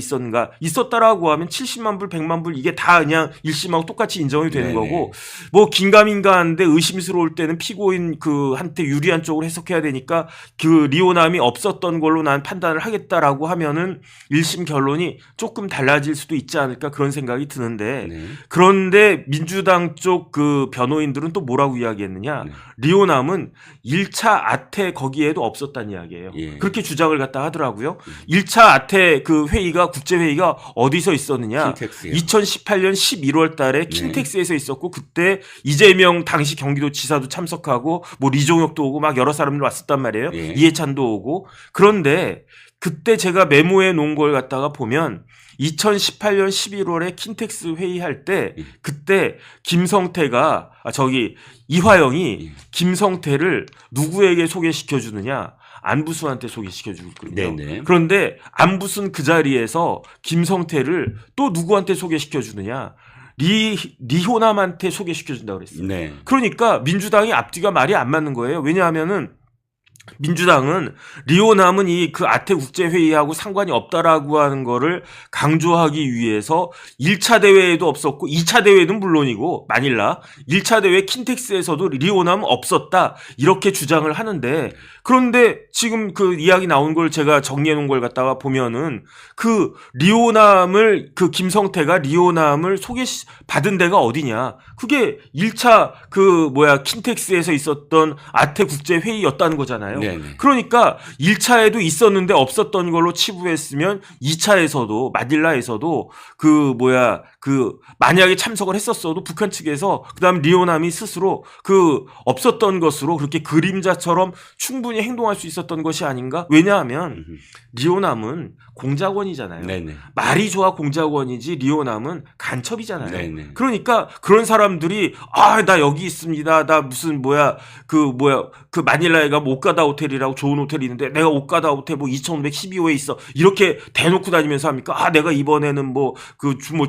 있었다라고 하면 70만 불, 100만 불 이게 다 그냥 1심하고 똑같이 인정이 되는 네네. 거고 뭐 긴가민가한데 의심스러울 때는 피고인 그 한테 유리한 쪽으로 해석해야 되니까 그 리오남이 없었던 걸로 난 판단을 하겠다라고 하면은 1심 결론이 조금 달라질 수도 있지 않을까 그런 생각이 드는데 네. 그런데 민주당 쪽 그 변호인들은 또 뭐라고 이야기했느냐? 네. 리오남은 1차 아태 거기에도 없었다는 이야기예요. 예. 그렇게 주장을 갖다 하더라고요. 1차 아태 그 회의가 국제회의가 어디서 있었느냐? 킨텍스요. 2018년 11월 달에 네. 킨텍스에서 있었고 그때 이재명 당시 경기도지사도 참석하고 뭐 리종혁도 오고 막 여러 사람들 왔었단 말이에요. 예. 이해찬도 오고. 그런데 그때 제가 메모해 놓은 걸 갖다가 보면 2018년 11월에 킨텍스 회의할 때 예. 그때 김성태가 이화영이 예. 김성태를 누구에게 소개시켜 주느냐? 안부수한테 소개시켜 주거든요. 네네. 그런데 안부수는 그 자리에서 김성태를 또 누구한테 소개시켜 주느냐? 리호남한테 소개시켜 준다고 그랬어요. 네. 그러니까 민주당이 앞뒤가 말이 안 맞는 거예요. 왜냐하면은 민주당은 리오남은 이 그 아태 국제회의하고 상관이 없다라고 하는 거를 강조하기 위해서 1차 대회에도 없었고 2차 대회는 물론이고 마닐라 1차 대회 킨텍스에서도 리오남은 없었다 이렇게 주장을 하는데 그런데 지금 그 이야기 나온 걸 제가 정리해 놓은 걸 갖다가 보면은 그 리오남을 그 김성태가 리오남을 받은 데가 어디냐 그게 1차 킨텍스에서 있었던 아태 국제회의였다는 거잖아요. 네네. 그러니까 1차에도 있었는데 없었던 걸로 치부했으면 2차에서도 마닐라에서도 만약에 참석을 했었어도 북한 측에서 그다음 리오남이 스스로 없었던 것으로 그렇게 그림자처럼 충분히 행동할 수 있었던 것이 아닌가? 왜냐하면 리오남은 공작원이잖아요. 네네. 말이 좋아 공작원이지 리오남은 간첩이잖아요. 네네. 그러니까 그런 사람들이 나 여기 있습니다. 나 무슨 그 마닐라에가 오카다 호텔이라고 좋은 호텔이 있는데 내가 오카다 호텔 2512호에 있어. 이렇게 대놓고 다니면서 합니까? 내가 이번에는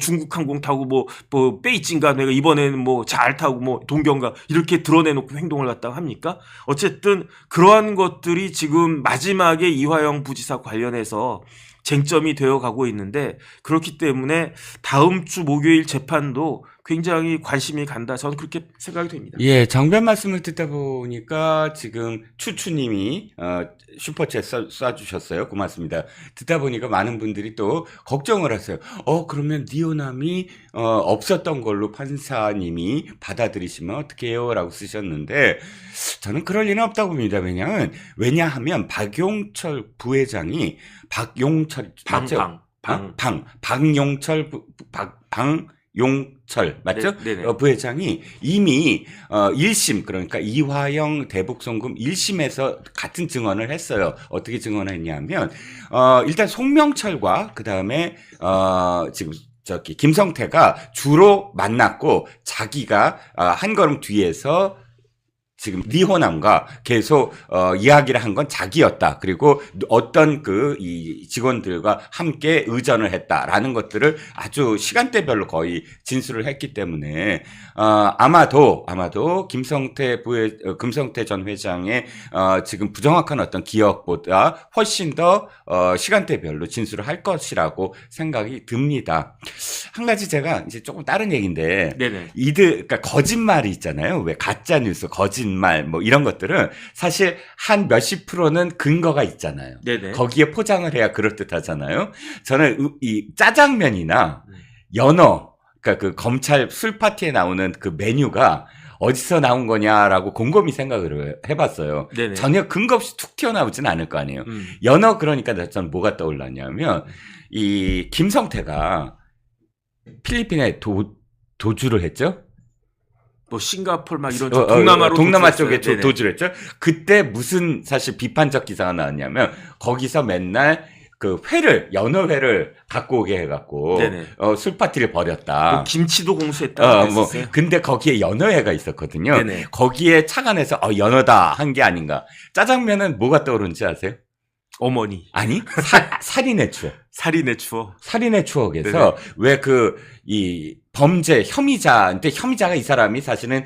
중국 항공 타고 베이징가 내가 이번에는 잘 타고 동경가 이렇게 드러내놓고 행동을 갖다가 합니까? 어쨌든 그러한 것들이 지금 마지막에 이화영 부지사 관련해서 쟁점이 되어 가고 있는데 그렇기 때문에 다음 주 목요일 재판도 굉장히 관심이 간다. 저는 그렇게 생각이 됩니다. 예, 정변 말씀을 듣다 보니까 지금 추추님이 슈퍼챗 쏴주셨어요. 고맙습니다. 듣다 보니까 많은 분들이 또 걱정을 하세요. 그러면 리오남이 없었던 걸로 판사님이 받아들이시면 어떡해요? 라고 쓰셨는데 저는 그럴 리는 없다고 봅니다. 왜냐하면 박용철 부회장이 방용철 맞죠? 네네. 부회장이 이미 1심 그러니까 이화영 대북송금 1심에서 같은 증언을 했어요. 어떻게 증언했냐면 일단 송명철과 그다음에 지금 김성태가 주로 만났고 자기가 한 걸음 뒤에서 지금 리호남과 계속 이야기를 한 건 자기였다. 그리고 어떤 이 직원들과 함께 의전을 했다라는 것들을 아주 시간대별로 거의 진술을 했기 때문에 아마도 김성태 전 회장의 지금 부정확한 어떤 기억보다 훨씬 더 시간대별로 진술을 할 것이라고 생각이 듭니다. 한 가지 제가 이제 조금 다른 얘기인데 네네. 그러니까 거짓말이 있잖아요. 왜 가짜 뉴스, 거짓말 뭐 이런 것들은 사실 한 몇십 프로는 근거가 있잖아요. 네네. 거기에 포장을 해야 그럴듯하잖아요. 저는 이 짜장면이나 연어, 그러니까 그 검찰 술 파티에 나오는 그 메뉴가 어디서 나온 거냐라고 곰곰이 생각을 해봤어요. 네네. 전혀 근거 없이 툭 튀어나오진 않을 거 아니에요. 연어 그러니까 전 뭐가 떠올랐냐면 이 김성태가 필리핀에 도주를 했죠. 뭐 싱가포르 막 이런 동남아로 동남아 쪽에 네네. 도주를 했죠. 그때 무슨 사실 비판적 기사가 나왔냐면 거기서 맨날 그 연어회를 갖고 오게 해갖고 네네. 술 파티를 벌였다. 뭐 김치도 공수했다고 했었어요. 근데 거기에 연어회가 있었거든요. 네네. 거기에 착안해서 연어다 한 게 아닌가. 짜장면은 뭐가 떠오르는지 아세요? 어머니. 아니 살인의 추억. 살인의 추억. 살인의 추억에서 왜 이 범죄 혐의자인데 혐의자가 이 사람이 사실은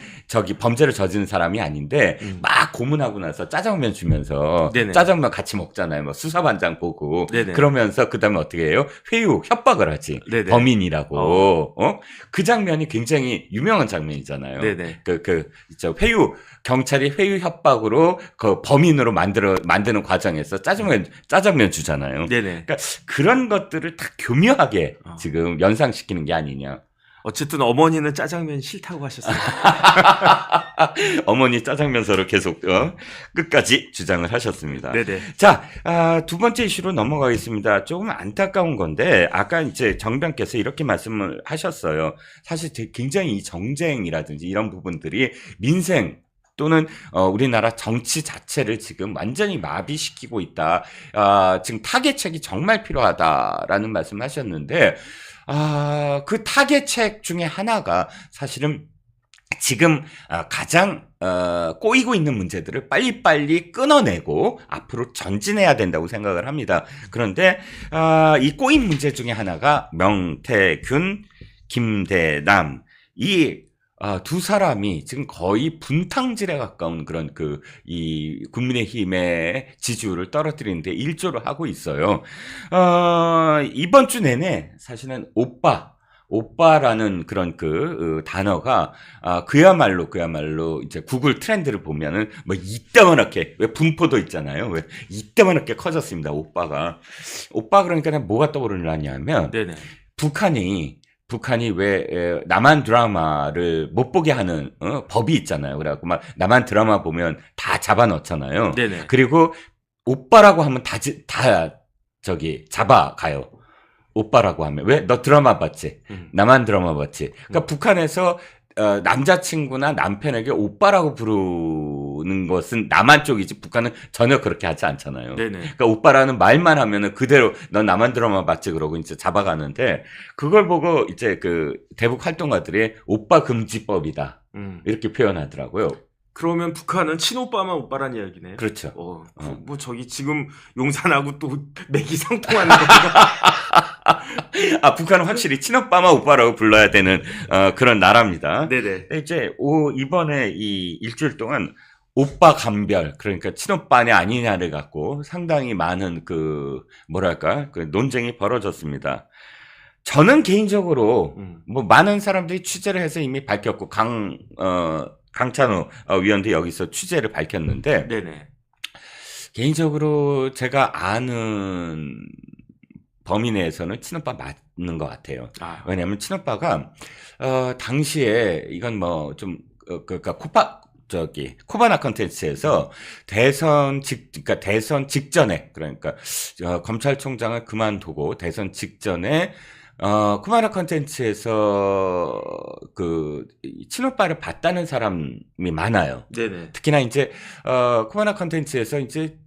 범죄를 저지른 사람이 아닌데 막 고문하고 나서 짜장면 주면서 네네. 짜장면 같이 먹잖아요. 뭐 수사반장 보고 네네. 그러면서 그다음에 어떻게 해요? 회유 협박을 하지. 네네. 범인이라고. 그 장면이 굉장히 유명한 장면이잖아요. 네네. 회유 경찰이 회유 협박으로 그 범인으로 만드는 과정에서 짜장면 주잖아요. 네네. 그러니까 그런 것들을 다 교묘하게 지금 연상시키는 게 아니냐. 어쨌든 어머니는 짜장면 싫다고 하셨어요. 어머니 짜장면서로 계속 끝까지 주장을 하셨습니다. 네네. 자, 두 번째 이슈로 넘어가겠습니다. 조금 안타까운 건데 아까 이제 정변께서 이렇게 말씀을 하셨어요. 사실 굉장히 이 정쟁이라든지 이런 부분들이 민생 또는 우리나라 정치 자체를 지금 완전히 마비시키고 있다. 지금 타개책이 정말 필요하다라는 말씀을 하셨는데 그 타개책 중에 하나가 사실은 지금 가장 꼬이고 있는 문제들을 빨리빨리 끊어내고 앞으로 전진해야 된다고 생각을 합니다. 그런데 이 꼬인 문제 중에 하나가 명태균, 김대남 이 두 사람이 지금 거의 분탕질에 가까운 그런 이 국민의힘의 지지율을 떨어뜨리는데 일조를 하고 있어요. 이번 주 내내 사실은 오빠라는 그런 단어가 그야말로 이제 구글 트렌드를 보면은 뭐 이따만하게 왜 분포도 있잖아요. 왜 이따만하게 커졌습니다. 오빠 그러니까 뭐가 떠오르냐면 네네. 북한이 왜 남한 드라마를 못 보게 하는 법이 있잖아요. 그래갖고 막 남한 드라마 보면 다 잡아넣잖아요. 네네. 그리고 오빠라고 하면 다 잡아가요. 오빠라고 하면 왜 너 드라마 봤지? 남한 드라마 봤지? 그러니까 북한에서 남자친구나 남편에게 오빠라고 부르는 것은 남한 쪽이지 북한은 전혀 그렇게 하지 않잖아요. 네네. 그러니까 오빠라는 말만 하면은 그대로 넌 남한 드라마 봤지 그러고 이제 잡아가는데 그걸 보고 이제 대북 활동가들이 오빠 금지법이다 이렇게 표현하더라고요. 그러면 북한은 친오빠만 오빠란 이야기네요. 그렇죠. 뭐 저기 지금 용산하고 또 매기상통하는 거가. 북한은 확실히 친오빠만 오빠라고 불러야 되는 그런 나라입니다. 네네. 이제 이번에 이 일주일 동안 오빠 감별 그러니까 친오빠냐 아니냐를 갖고 상당히 많은 논쟁이 벌어졌습니다. 저는 개인적으로 뭐 많은 사람들이 취재를 해서 이미 밝혔고 강찬호 위원도 여기서 취재를 밝혔는데 네네. 개인적으로 제가 아는 범위 내에서는 친오빠 맞는 것 같아요. 왜냐하면 친오빠가 당시에 이건 뭐 좀 그러니까 코바나 컨텐츠에서 대선 직전에 그러니까 검찰총장을 그만두고 대선 직전에 코바나 컨텐츠에서 친오빠를 봤다는 사람이 많아요. 네네. 특히나 이제 코바나 컨텐츠에서 이제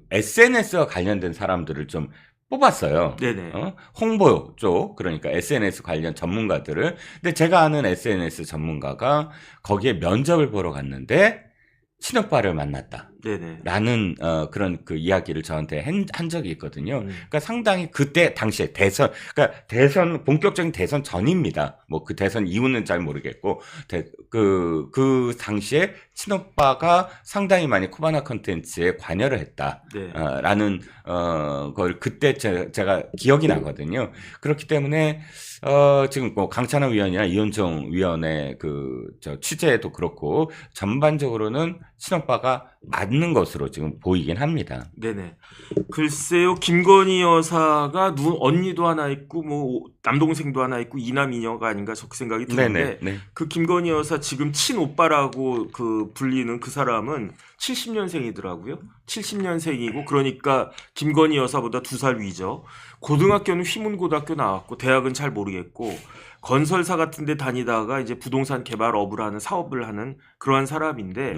SNS와 관련된 사람들을 좀 뽑았어요. 네네. 홍보 쪽, 그러니까 SNS 관련 전문가들을. 근데 제가 아는 SNS 전문가가 거기에 면접을 보러 갔는데 친오빠를 만났다. 네네. 라는 그런 그 이야기를 저한테 한 적이 있거든요. 음. 그러니까 상당히 그때 당시에 대선 본격적인 대선 전입니다. 뭐 그 대선 이후는 잘 모르겠고 그 당시에 친오빠가 상당히 많이 코바나 컨텐츠에 관여를 했다. 네. 라는 걸 그때 제가 기억이 나거든요. 그렇기 때문에 지금 뭐 강찬호 위원이나 이현정 위원의 저 취재도 그렇고 전반적으로는 친오빠가 맞는 것으로 지금 보이긴 합니다. 네네. 글쎄요, 김건희 여사가 언니도 하나 있고, 뭐, 남동생도 하나 있고, 이남 이녀가 아닌가, 그 생각이 드는데, 네. 그 김건희 여사 지금 친오빠라고 불리는 그 사람은 70년생이더라고요. 70년생이고, 그러니까 김건희 여사보다 2살 위죠. 고등학교는 휘문고등학교 나왔고, 대학은 잘 모르겠고, 건설사 같은 데 다니다가 이제 부동산 개발업을 하는 사업을 하는 그러한 사람인데,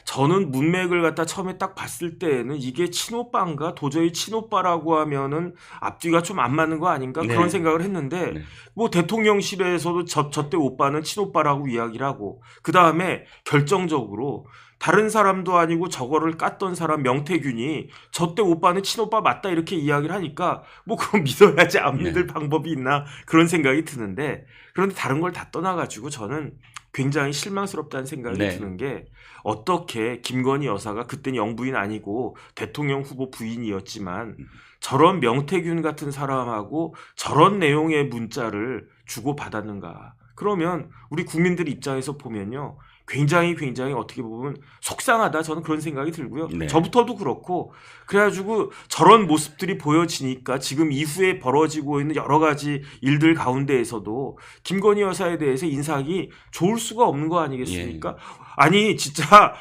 저는 문맥을 갖다 처음에 딱 봤을 때에는 이게 친오빠인가? 도저히 친오빠라고 하면은 앞뒤가 좀 안 맞는 거 아닌가? 네. 그런 생각을 했는데, 네. 뭐 대통령실에서도 저때 오빠는 친오빠라고 이야기를 하고, 그 다음에 결정적으로 다른 사람도 아니고 저거를 깠던 사람 명태균이 저때 오빠는 친오빠 맞다 이렇게 이야기를 하니까 뭐 그럼 믿어야지 안 믿을 방법이 있나 그런 생각이 드는데, 그런데 다른 걸 다 떠나가지고 저는 굉장히 실망스럽다는 생각이 네. 드는 게, 어떻게 김건희 여사가 그때는 영부인 아니고 대통령 후보 부인이었지만 저런 명태균 같은 사람하고 저런 내용의 문자를 주고받았는가. 그러면 우리 국민들 입장에서 보면요, 굉장히 어떻게 보면 속상하다, 저는 그런 생각이 들고요. 네. 저부터도 그렇고, 그래가지고 저런 모습들이 보여지니까 지금 이후에 벌어지고 있는 여러 가지 일들 가운데에서도 김건희 여사에 대해서 인상이 좋을 수가 없는 거 아니겠습니까? 아니 진짜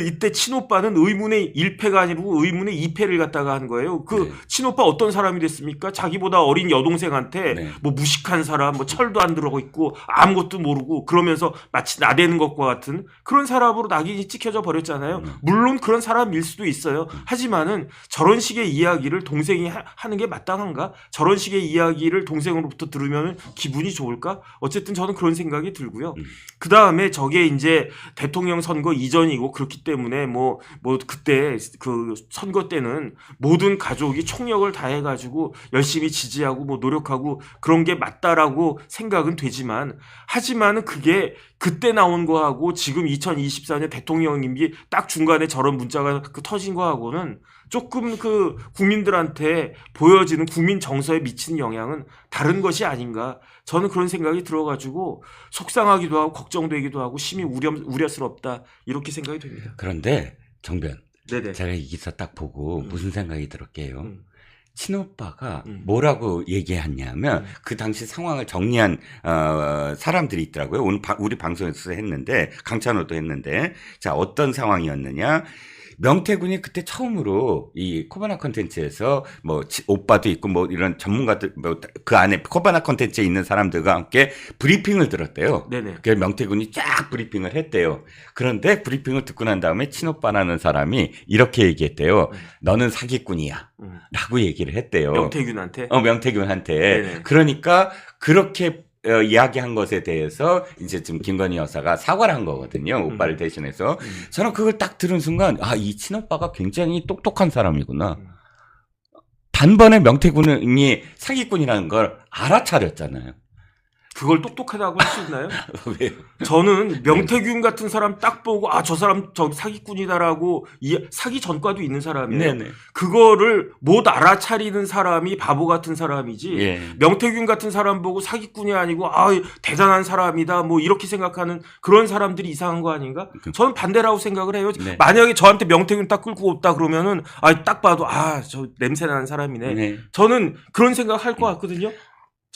이때 친오빠는 의문의 1패가 아니고 의문의 2패를 갖다가 한 거예요. 네. 친오빠 어떤 사람이 됐습니까? 자기보다 어린 여동생한테 네. 뭐 무식한 사람, 뭐 철도 안 들어가 있고 아무것도 모르고 그러면서 마치 나대는 것과 같은 그런 사람으로 낙인이 찍혀져 버렸잖아요. 물론 그런 사람일 수도 있어요. 하지만은 저런 식의 이야기를 동생이 하는 게 마땅한가? 저런 식의 이야기를 동생으로부터 들으면 기분이 좋을까? 어쨌든 저는 그런 생각이 들고요. 그 다음에 저게 이제 대통령 선거 이전이고 그렇기 때문에 뭐 그때 그 선거 때는 모든 가족이 총력을 다해가지고 열심히 지지하고 뭐 노력하고 그런 게 맞다라고 생각은 되지만, 하지만은 그게 그때 나온 거하고 지금 2024년 대통령 임기 딱 중간에 저런 문자가 터진 거하고는 조금 국민들한테 보여지는 국민 정서에 미치는 영향은 다른 것이 아닌가. 저는 그런 생각이 들어가지고 속상하기도 하고 걱정되기도 하고 심히 우려스럽다 이렇게 생각이 됩니다. 그런데 정변, 네네. 제가 이 기사 딱 보고 무슨 생각이 들었게요. 친오빠가 음. 뭐라고 얘기했냐면 그 당시 상황을 정리한 사람들이 있더라고요. 오늘 우리 방송에서 했는데, 강찬호도 했는데, 자 어떤 상황이었느냐. 명태균이 그때 처음으로 이 코바나 컨텐츠에서 뭐 오빠도 있고 뭐 이런 전문가들 뭐 그 안에 코바나 컨텐츠에 있는 사람들과 함께 브리핑을 들었대요. 네네. 그래서 명태균이 쫙 브리핑을 했대요. 그런데 브리핑을 듣고 난 다음에 친오빠라는 사람이 이렇게 얘기했대요. 너는 사기꾼이야. 라고 얘기를 했대요. 명태균한테? 명태균한테. 네네. 그러니까 그렇게 이야기한 것에 대해서 이제 지금 김건희 여사가 사과를 한 거거든요. 오빠를 대신해서. 저는 그걸 딱 들은 순간, 이 친오빠가 굉장히 똑똑한 사람이구나. 단번에 명태균이 사기꾼이라는 걸 알아차렸잖아요. 그걸 똑똑하다고 할 수 있나요? 왜? 저는 명태균 같은 사람 딱 보고 저 사람 사기꾼이다라고, 사기 전과도 있는 사람이에요. 네네. 그거를 못 알아차리는 사람이 바보 같은 사람이지. 예. 명태균 같은 사람 보고 사기꾼이 아니고 대단한 사람이다 뭐 이렇게 생각하는 그런 사람들이 이상한 거 아닌가? 저는 반대라고 생각을 해요. 네. 만약에 저한테 명태균 딱 끌고 없다 그러면은 딱 봐도 저 냄새 나는 사람이네. 네. 저는 그런 생각 할 것 같거든요.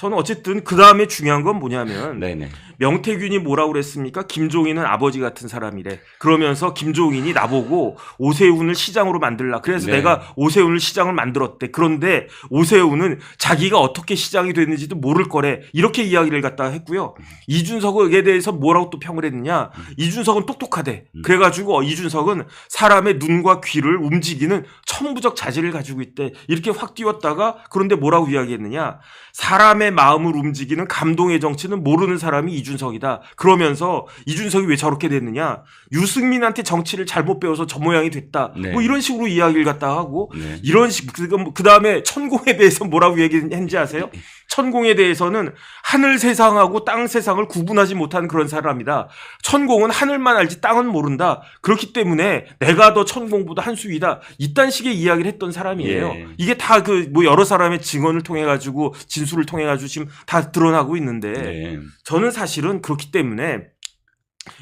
저는 어쨌든 그 다음에 중요한 건 뭐냐면 네네. 명태균이 뭐라고 그랬습니까? 김종인은 아버지 같은 사람이래. 그러면서 김종인이 나보고 오세훈을 시장으로 만들라. 그래서 네. 내가 오세훈을 시장을 만들었대. 그런데 오세훈은 자기가 어떻게 시장이 됐는지도 모를 거래. 이렇게 이야기를 갖다가 했고요. 이준석에 대해서 뭐라고 또 평을 했느냐. 이준석은 똑똑하대. 그래가지고 이준석은 사람의 눈과 귀를 움직이는 천부적 자질을 가지고 있대. 이렇게 확 띄웠다가 그런데 뭐라고 이야기했느냐. 사람의 마음을 움직이는 감동의 정치는 모르는 사람이 이준석이다. 그러면서 이준석이 왜 저렇게 됐느냐. 유승민한테 정치를 잘못 배워서 저 모양이 됐다. 네. 뭐 이런 식으로 이야기를 갖다 하고 네. 이런 식, 그 다음에 천공에 대해서 뭐라고 얘기했는지 아세요? 천공에 대해서는 하늘 세상하고 땅 세상을 구분하지 못하는 그런 사람이다. 천공은 하늘만 알지 땅은 모른다. 그렇기 때문에 내가 더 천공보다 한 수위다. 이딴 식의 이야기를 했던 사람이에요. 예. 이게 다 뭐 여러 사람의 증언을 통해 가지고 진술을 통해 가지고 지금 다 드러나고 있는데 네. 저는 사실은 그렇기 때문에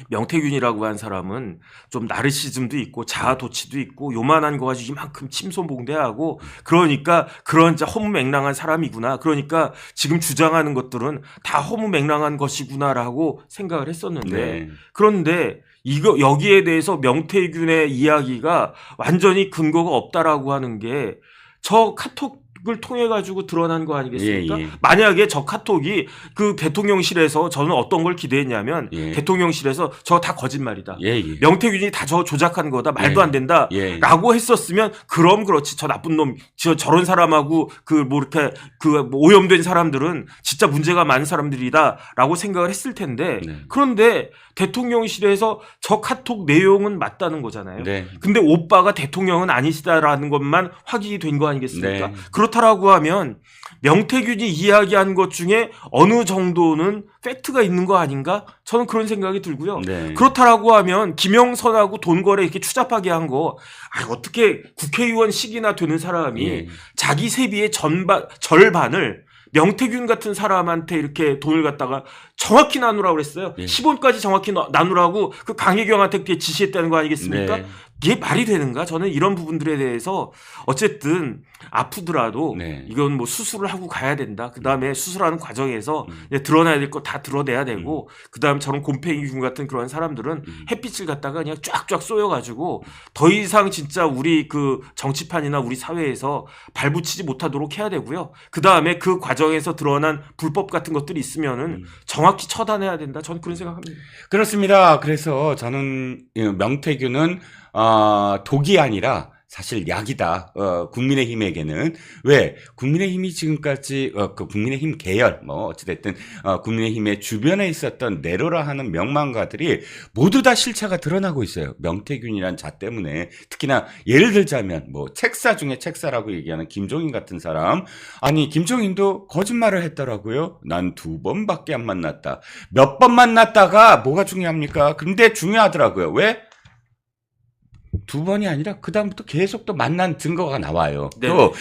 명태균이라고 한 사람은 좀 나르시즘도 있고 자아도취도 있고 요만한 거 가지고 이만큼 침손봉대하고 그러니까 그런 허무맹랑한 사람이구나. 그러니까 지금 주장하는 것들은 다 허무맹랑한 것이구나라고 생각을 했었는데 네. 그런데 여기에 대해서 명태균의 이야기가 완전히 근거가 없다라고 하는 게 저 카톡을 통해 가지고 드러난 거 아니겠습니까? 예, 예. 만약에 저 카톡이 그 대통령실에서 저는 어떤 걸 기대했냐면 예. 대통령실에서 저 다 거짓말이다. 예, 예. 명태균이 다 저 조작한 거다. 말도 예. 안 된다. 예. 라고 했었으면 그럼 그렇지. 저 나쁜 놈, 저런 사람하고 이렇게 오염된 사람들은 진짜 문제가 많은 사람들이다라고 생각을 했을 텐데 네. 그런데 대통령실에서 저 카톡 내용은 맞다는 거잖아요. 네. 근데 오빠가 대통령은 아니시다라는 것만 확인이 된 거 아니겠습니까? 네. 그렇다라고 하면 명태균이 이야기한 것 중에 어느 정도는 팩트가 있는 거 아닌가? 저는 그런 생각이 들고요. 네. 그렇다라고 하면 김영선하고 돈 거래 이렇게 추잡하게 한 거 어떻게 국회의원식이나 되는 사람이 예. 자기 세비의 절반을 명태균 같은 사람한테 이렇게 돈을 갖다가 정확히 나누라고 그랬어요. 예. 10원까지 정확히 나누라고 그 강혜경한테 그렇게 지시했다는 거 아니겠습니까? 네. 이게 말이 되는가? 저는 이런 부분들에 대해서 어쨌든 아프더라도 네. 이건 뭐 수술을 하고 가야 된다. 그 다음에 수술하는 과정에서 이제 드러나야 될 거 다 드러내야 되고 그 다음에 저런 곰팽이균 같은 그런 사람들은 햇빛을 갖다가 그냥 쫙쫙 쏘여가지고 더 이상 진짜 우리 그 정치판이나 우리 사회에서 발붙이지 못하도록 해야 되고요. 그 다음에 그 과정에서 드러난 불법 같은 것들이 있으면은 정확히 처단해야 된다. 저는 그런 생각합니다. 그렇습니다. 그래서 저는 명태균은 독이 아니라 사실 약이다. 국민의힘에게는. 왜? 국민의힘이 지금까지 그 국민의힘 계열 어찌됐든 국민의힘의 주변에 있었던 내로라 하는 명망가들이 모두 다 실체가 드러나고 있어요. 명태균이란 자 때문에. 특히나 예를 들자면 책사 중에 책사라고 얘기하는 김종인 같은 사람. 아니 김종인도 거짓말을 했더라고요. 난 2번밖에 안 만났다. 몇 번 만났다가 뭐가 중요합니까? 근데 중요하더라고요. 왜? 2번이 아니라 그 다음부터 계속 또 만난 증거가 나와요. 네. 또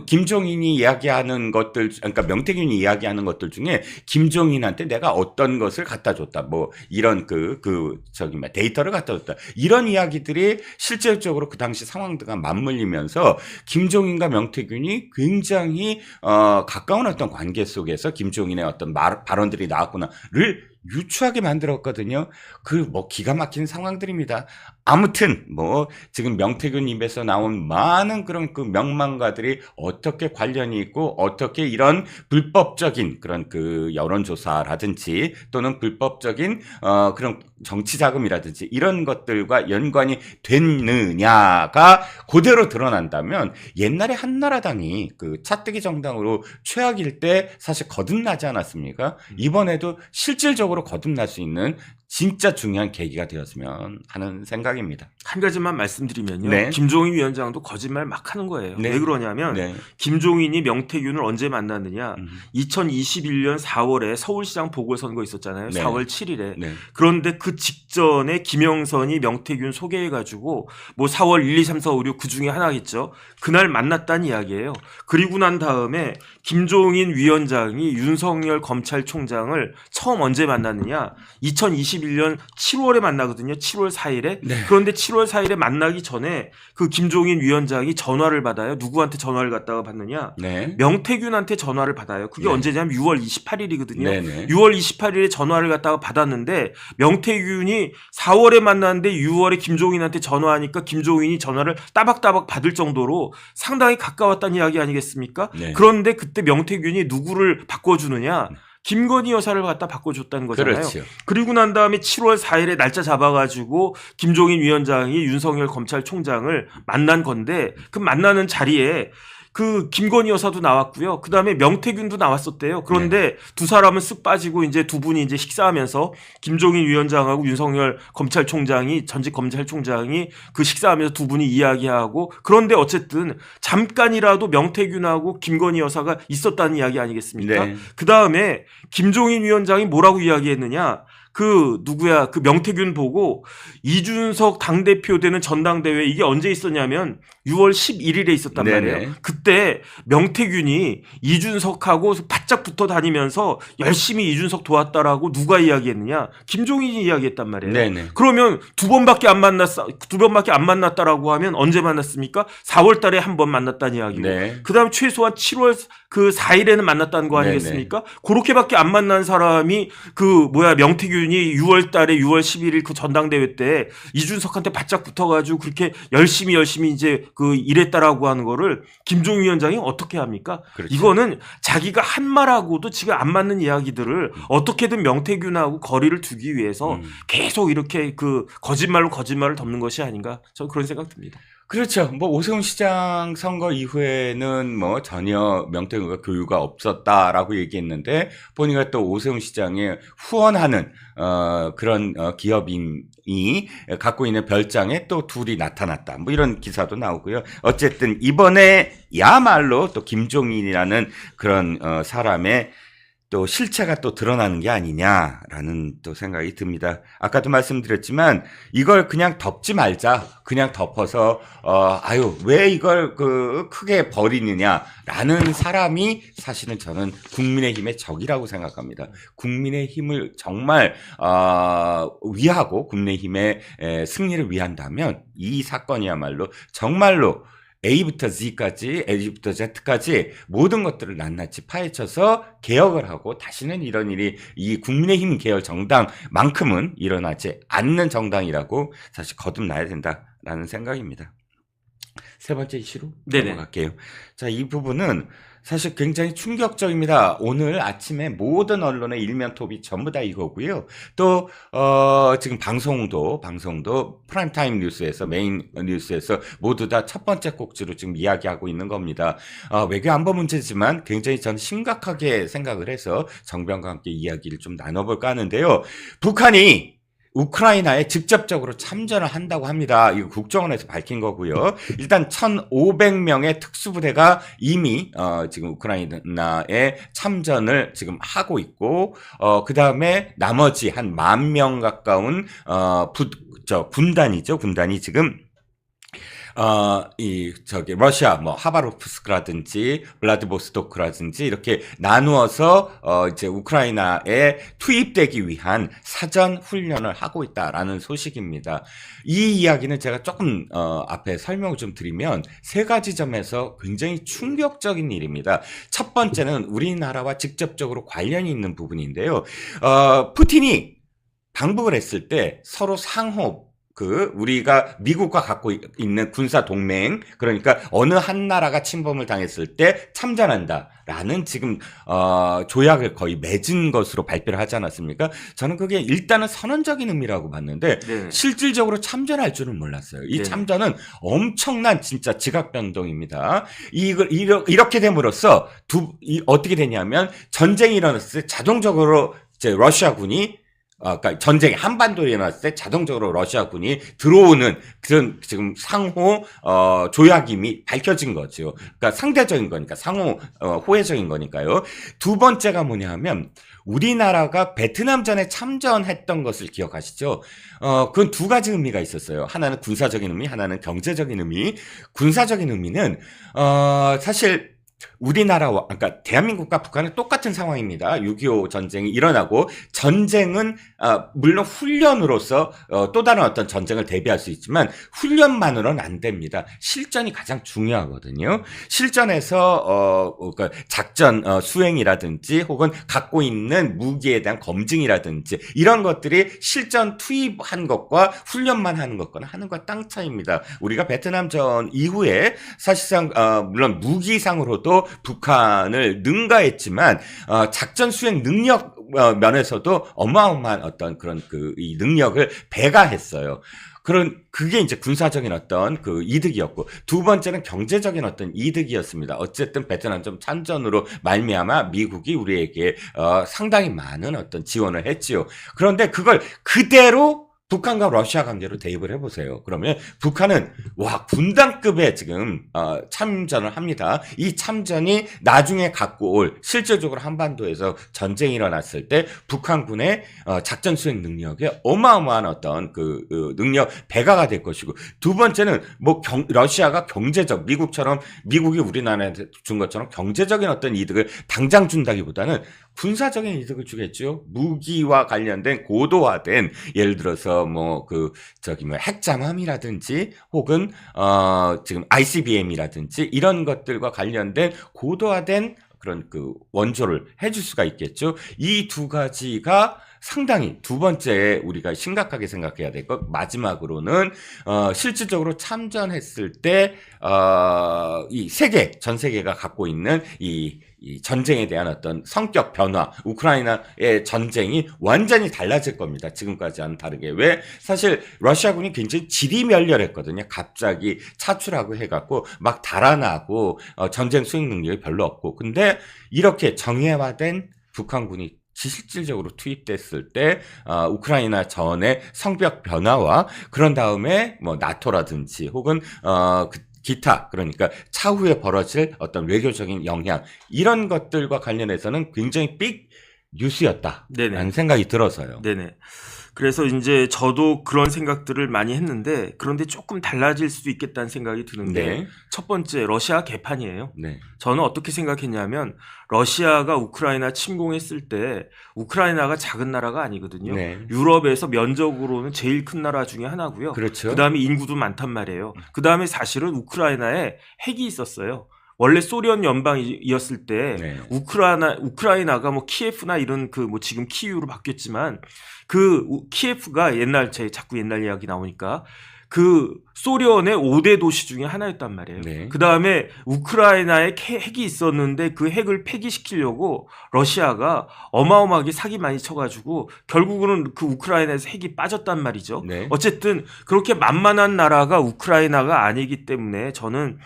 김종인이 이야기하는 것들, 그러니까 명태균이 이야기하는 것들 중에 김종인한테 내가 어떤 것을 갖다 줬다, 이런 데이터를 갖다 줬다, 이런 이야기들이 실질적으로 그 당시 상황들과 맞물리면서 김종인과 명태균이 굉장히 가까운 어떤 관계 속에서 김종인의 어떤 발언들이 나왔구나를 유추하게 만들었거든요. 기가 막힌 상황들입니다. 아무튼 지금 명태균 입에서 나온 많은 그런 그 명망가들이 어떻게 관련이 있고 어떻게 이런 불법적인 그런 그 여론조사라든지 또는 불법적인 그런 정치 자금이라든지 이런 것들과 연관이 됐느냐가 그대로 드러난다면 옛날에 한나라당이 그 차뜨기 정당으로 최악일 때 사실 거듭나지 않았습니까? 이번에도 실질적으로 거듭날 수 있는 진짜 중요한 계기가 되었으면 하는 생각입니다. 한 가지만 말씀드리면요. 네. 김종인 위원장도 거짓말 막 하는 거예요. 네. 왜 그러냐면 네. 김종인이 명태균을 언제 만났느냐. 2021년 4월에 서울시장 보궐선거 있었잖아요. 네. 4월 7일에. 네. 그런데 그 직전에 김영선이 명태균 소개해가지고 4월 1, 2, 3, 4, 5, 6 그 중에 하나겠죠. 그날 만났다는 이야기예요. 그리고 난 다음에 김종인 위원장이 윤석열 검찰총장을 처음 언제 만났느냐. 2021년 2021년 7월에 만나거든요. 7월 4일에. 네. 그런데 7월 4일에 만나기 전에 그 김종인 위원장이 전화를 받아요. 누구한테 전화를 갖다가 받느냐? 네. 명태균한테 전화를 받아요. 그게 네. 언제냐면 6월 28일이거든요. 네네. 6월 28일에 전화를 갖다가 받았는데 명태균이 4월에 만났는데 6월에 김종인한테 전화하니까 김종인이 전화를 따박따박 받을 정도로 상당히 가까웠다는 이야기 아니겠습니까? 네. 그런데 그때 명태균이 누구를 바꿔주느냐? 김건희 여사를 갖다 바꿔줬다는 거잖아요. 그렇죠. 그리고 난 다음에 7월 4일에 날짜 잡아가지고 김종인 위원장이 윤석열 검찰총장을 만난 건데 그 만나는 자리에 그 김건희 여사도 나왔고요. 그 다음에 명태균도 나왔었대요. 그런데 두 사람은 쓱 빠지고 이제 두 분이 이제 식사하면서 김종인 위원장하고 윤석열 검찰총장이 전직 검찰총장이 그 식사하면서 두 분이 이야기하고 그런데 어쨌든 잠깐이라도 명태균하고 김건희 여사가 있었다는 이야기 아니겠습니까? 네. 그 다음에 김종인 위원장이 뭐라고 이야기했느냐? 그 누구야 그 명태균 보고 이준석 당대표 되는 전당대회 이게 언제 있었냐면 6월 11일에 있었단 네네. 말이에요. 그때 명태균이 이준석하고 바짝 붙어 다니면서 열심히 이준석 도왔다라고 누가 이야기했느냐? 김종인이 이야기했단 말이에요. 네네. 그러면 두 번밖에 안 만났다라고 하면 언제 만났습니까? 4월 달에 한 번 만났다는 이야기고. 네. 그다음 최소한 7월 그 4일에는 만났다는 거 아니겠습니까? 그렇게밖에 안 만난 사람이 그 명태균이 6월 달에 6월 11일 그 전당대회 때 이준석한테 바짝 붙어가지고 그렇게 열심히 이제 그 일했다라고 하는 거를 김종인 위원장이 어떻게 합니까? 그렇죠. 이거는 자기가 한 말하고도 지금 안 맞는 이야기들을 어떻게든 명태균하고 거리를 두기 위해서 계속 이렇게 그 거짓말을 덮는 것이 아닌가 저는 그런 생각 듭니다. 그렇죠. 뭐 오세훈 시장 선거 이후에는 뭐 전혀 명태균과 교류가 없었다라고 얘기했는데 보니까 또 오세훈 시장에 후원하는 그런 기업인이 갖고 있는 별장에 또 둘이 나타났다. 뭐 이런 기사도 나오고요. 어쨌든 이번에야말로 또 김종인이라는 그런 사람의 또 실체가 또 드러나는 게 아니냐라는 또 생각이 듭니다. 아까도 말씀드렸지만 이걸 그냥 덮지 말자. 그냥 덮어서 왜 이걸 크게 버리느냐라는 사람이 사실은 저는 국민의힘의 적이라고 생각합니다. 국민의힘을 정말 위하고 국민의힘의 승리를 위한다면 이 사건이야말로 정말로 A부터 Z까지, A부터 Z까지 모든 것들을 낱낱이 파헤쳐서 개혁을 하고 다시는 이런 일이 이 국민의힘 계열 정당만큼은 일어나지 않는 정당이라고 사실 거듭나야 된다라는 생각입니다. 세 번째 이슈로 네네. 넘어갈게요. 자, 이 부분은 사실 굉장히 충격적입니다. 오늘 아침에 모든 언론의 일면 톱이 전부 다 이거고요. 또 지금 방송도 프라임타임 뉴스에서 메인 뉴스에서 모두 다 첫 번째 꼭지로 지금 이야기하고 있는 겁니다. 외교 안보 문제지만 굉장히 저는 심각하게 생각을 해서 정병과 함께 이야기를 좀 나눠볼까 하는데요. 북한이 우크라이나에 직접적으로 참전을 한다고 합니다. 이거 국정원에서 밝힌 거고요. 일단 1,500명의 특수부대가 이미 지금 우크라이나에 참전을 지금 하고 있고 그 다음에 나머지 한 10,000명 가까운 군단이 지금 러시아, 하바롭스크라든지, 블라디보스토크라든지, 이렇게 나누어서, 이제 우크라이나에 투입되기 위한 사전 훈련을 하고 있다라는 소식입니다. 이 이야기는 제가 조금, 앞에 설명을 좀 드리면, 세 가지 점에서 굉장히 충격적인 일입니다. 첫 번째는 우리나라와 직접적으로 관련이 있는 부분인데요. 푸틴이 방북을 했을 때 서로 상호, 우리가 미국과 갖고 있는 군사 동맹, 그러니까 어느 한 나라가 침범을 당했을 때 참전한다라는 지금, 조약을 거의 맺은 것으로 발표를 하지 않았습니까? 저는 그게 일단은 선언적인 의미라고 봤는데, 네. 실질적으로 참전할 줄은 몰랐어요. 이 네. 참전은 엄청난 진짜 지각변동입니다. 이렇게 됨으로써 어떻게 되냐면, 전쟁이 일어났을 때 자동적으로 이제 러시아군이 그러니까 전쟁이 한반도에 일어났을 때 자동적으로 러시아군이 들어오는 그런 지금 상호 조약임이 밝혀진 거죠. 그러니까 상대적인 거니까 상호 호혜적인 거니까요. 두 번째가 뭐냐 하면 우리나라가 베트남전에 참전했던 것을 기억하시죠? 그건 두 가지 의미가 있었어요. 하나는 군사적인 의미, 하나는 경제적인 의미. 군사적인 의미는 사실 우리나라와, 그러니까 대한민국과 북한은 똑같은 상황입니다. 6.25 전쟁이 일어나고, 전쟁은 물론 훈련으로서 또 다른 어떤 전쟁을 대비할 수 있지만 훈련만으로는 안 됩니다. 실전이 가장 중요하거든요. 실전에서 그러니까 작전 수행이라든지 혹은 갖고 있는 무기에 대한 검증이라든지 이런 것들이 실전 투입한 것과 훈련만 하는 것과는 하늘과 땅 차이입니다. 우리가 베트남전 이후에 사실상 물론 무기상으로도 북한을 능가했지만 작전 수행 능력 면에서도 어마어마한 어떤 그런 이 능력을 배가했어요. 그게 이제 군사적인 어떤 그 이득이었고, 두 번째는 경제적인 어떤 이득이었습니다. 어쨌든 베트남전 참전으로 말미암아 미국이 우리에게 상당히 많은 어떤 지원을 했지요. 그런데 그걸 그대로 북한과 러시아 관계로 대입을 해보세요. 그러면 북한은 군단급의 지금 참전을 합니다. 이 참전이 나중에 갖고 올 실질적으로 한반도에서 전쟁이 일어났을 때 북한군의 작전 수행 능력에 어마어마한 어떤 그 능력 배가가 될 것이고, 두 번째는 러시아가 경제적, 미국이 우리나라한테 준 것처럼 경제적인 어떤 이득을 당장 준다기보다는 군사적인 이득을 주겠죠. 무기와 관련된 고도화된, 예를 들어서 핵잠함이라든지 혹은 지금 ICBM이라든지 이런 것들과 관련된 고도화된 그런 원조를 해줄 수가 있겠죠. 이 두 가지가 상당히, 두 번째 우리가 심각하게 생각해야 될 것, 마지막으로는 실질적으로 참전했을 때 전 세계가 갖고 있는 이 전쟁에 대한 어떤 성격 변화, 우크라이나의 전쟁이 완전히 달라질 겁니다. 지금까지와는 다르게. 왜? 사실 러시아군이 굉장히 지리멸렬했거든요. 갑자기 차출하고 해갖고 막 달아나고 전쟁 수행 능력이 별로 없고. 근데 이렇게 정예화된 북한군이 실질적으로 투입됐을 때 우크라이나 전의 성벽 변화와 그런 다음에 나토라든지 혹은 기타, 그러니까 차후에 벌어질 어떤 외교적인 영향, 이런 것들과 관련해서는 굉장히 빅 뉴스였다라는 생각이 들어서요. 네네. 그래서 이제 저도 그런 생각들을 많이 했는데, 그런데 조금 달라질 수도 있겠다는 생각이 드는데, 네. 첫 번째, 러시아 개판이에요. 네. 저는 어떻게 생각했냐면, 러시아가 우크라이나 침공했을 때 우크라이나가 작은 나라가 아니거든요. 네. 유럽에서 면적으로는 제일 큰 나라 중에 하나고요. 그렇죠. 그다음에 인구도 많단 말이에요. 그다음에 사실은 우크라이나에 핵이 있었어요. 원래 소련 연방이었을 때 네. 우크라이나가 키예프나 이런 지금 키이우로 바뀌었지만 키예프가 자꾸 옛날 이야기 나오니까 소련의 5대 도시 중에 하나였단 말이에요. 네. 그 다음에 우크라이나에 핵이 있었는데 그 핵을 폐기시키려고 러시아가 어마어마하게 사기 많이 쳐가지고 결국은 우크라이나에서 핵이 빠졌단 말이죠. 네. 어쨌든 그렇게 만만한 나라가 우크라이나가 아니기 때문에 저는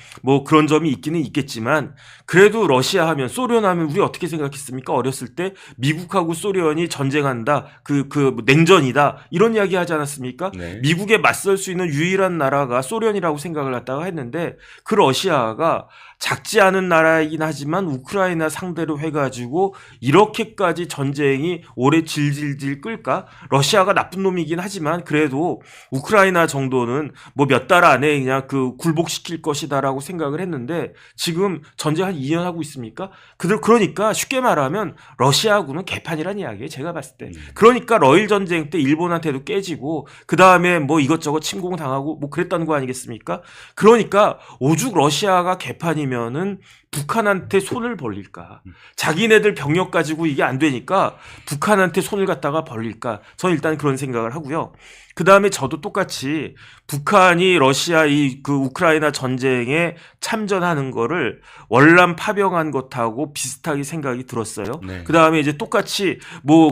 그런 점이 있기는 있겠지만, 그래도 러시아 하면, 소련 하면 우리 어떻게 생각했습니까? 어렸을 때 미국하고 소련이 전쟁한다, 냉전이다, 이런 이야기 하지 않았습니까? 네. 미국에 맞설 수 있는 유일한 나라가 소련이라고 생각을 갖다가 했는데, 그 러시아가 작지 않은 나라이긴 하지만 우크라이나 상대로 해가지고 이렇게까지 전쟁이 오래 질질질 끌까? 러시아가 나쁜 놈이긴 하지만 그래도 우크라이나 정도는 몇 달 안에 그냥 굴복시킬 것이다라고 생각을 했는데, 지금 전쟁 한 2년 하고 있습니까? 그러니까 쉽게 말하면 러시아군은 개판이란 이야기예요, 제가 봤을 때. 그러니까 러일 전쟁 때 일본한테도 깨지고 그 다음에 이것저것 침공당하고 그랬다는 거 아니겠습니까? 그러니까 오죽 러시아가 개판이면은 북한한테 손을 벌릴까? 자기네들 병력 가지고 이게 안 되니까 북한한테 손을 갖다가 벌릴까? 저는 일단 그런 생각을 하고요. 그 다음에 저도 똑같이 북한이 러시아 우크라이나 전쟁에 참전하는 거를 월남 파병한 것하고 비슷하게 생각이 들었어요. 네. 그 다음에 이제 똑같이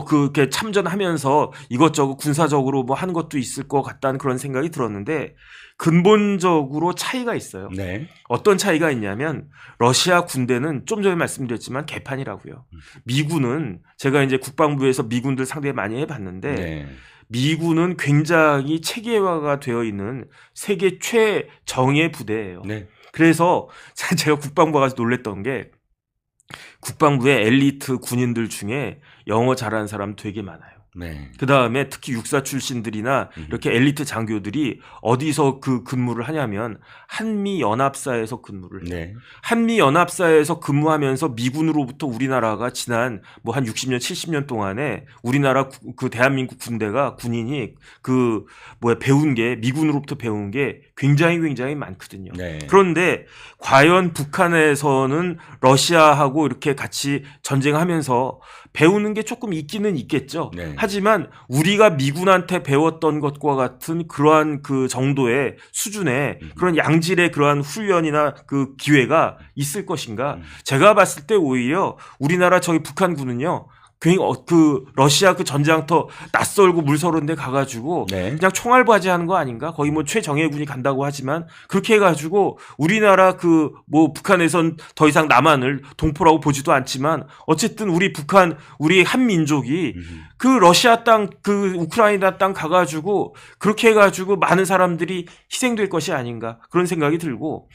그렇게 참전하면서 이것저것 군사적으로 하는 것도 있을 것 같다는 그런 생각이 들었는데, 근본적으로 차이가 있어요. 네. 어떤 차이가 있냐면, 러시아 군대는 좀 전에 말씀드렸지만 개판이라고요. 미군은, 제가 이제 국방부에서 미군들 상대 많이 해봤는데, 네. 미군은 굉장히 체계화가 되어 있는 세계 최정예 부대예요. 네. 그래서 제가 국방부 가서 놀랬던 게, 국방부의 엘리트 군인들 중에 영어 잘하는 사람 되게 많아요. 네. 그 다음에 특히 육사 출신들이나 이렇게 엘리트 장교들이 어디서 그 근무를 하냐면 한미연합사에서 근무를 해요. 네. 한미연합사에서 근무하면서 미군으로부터 우리나라가 지난 뭐 한 60년, 70년 동안에 우리나라 그 대한민국 군대가 군인이 그 배운 게 미군으로부터 배운 게 굉장히 많거든요. 네. 그런데 과연 북한에서는 러시아하고 이렇게 같이 전쟁하면서 배우는 게 조금 있기는 있겠죠. 네. 하지만 우리가 미군한테 배웠던 것과 같은 그러한 그 정도의 수준의 그런 양질의 그러한 훈련이나 그 기회가 있을 것인가? 제가 봤을 때 오히려 우리나라 저희 북한군은요. 그 러시아 그 전장터 낯설고 물서른데 가가지고 네. 그냥 총알바지하는 거 아닌가? 거기 뭐 최정예군이 간다고 하지만 그렇게 해가지고 우리나라 그 뭐 북한에선 더 이상 남한을 동포라고 보지도 않지만 어쨌든 우리 북한 우리 한민족이 그 러시아 땅 그 우크라이나 땅 가가지고 그렇게 해가지고 많은 사람들이 희생될 것이 아닌가 그런 생각이 들고.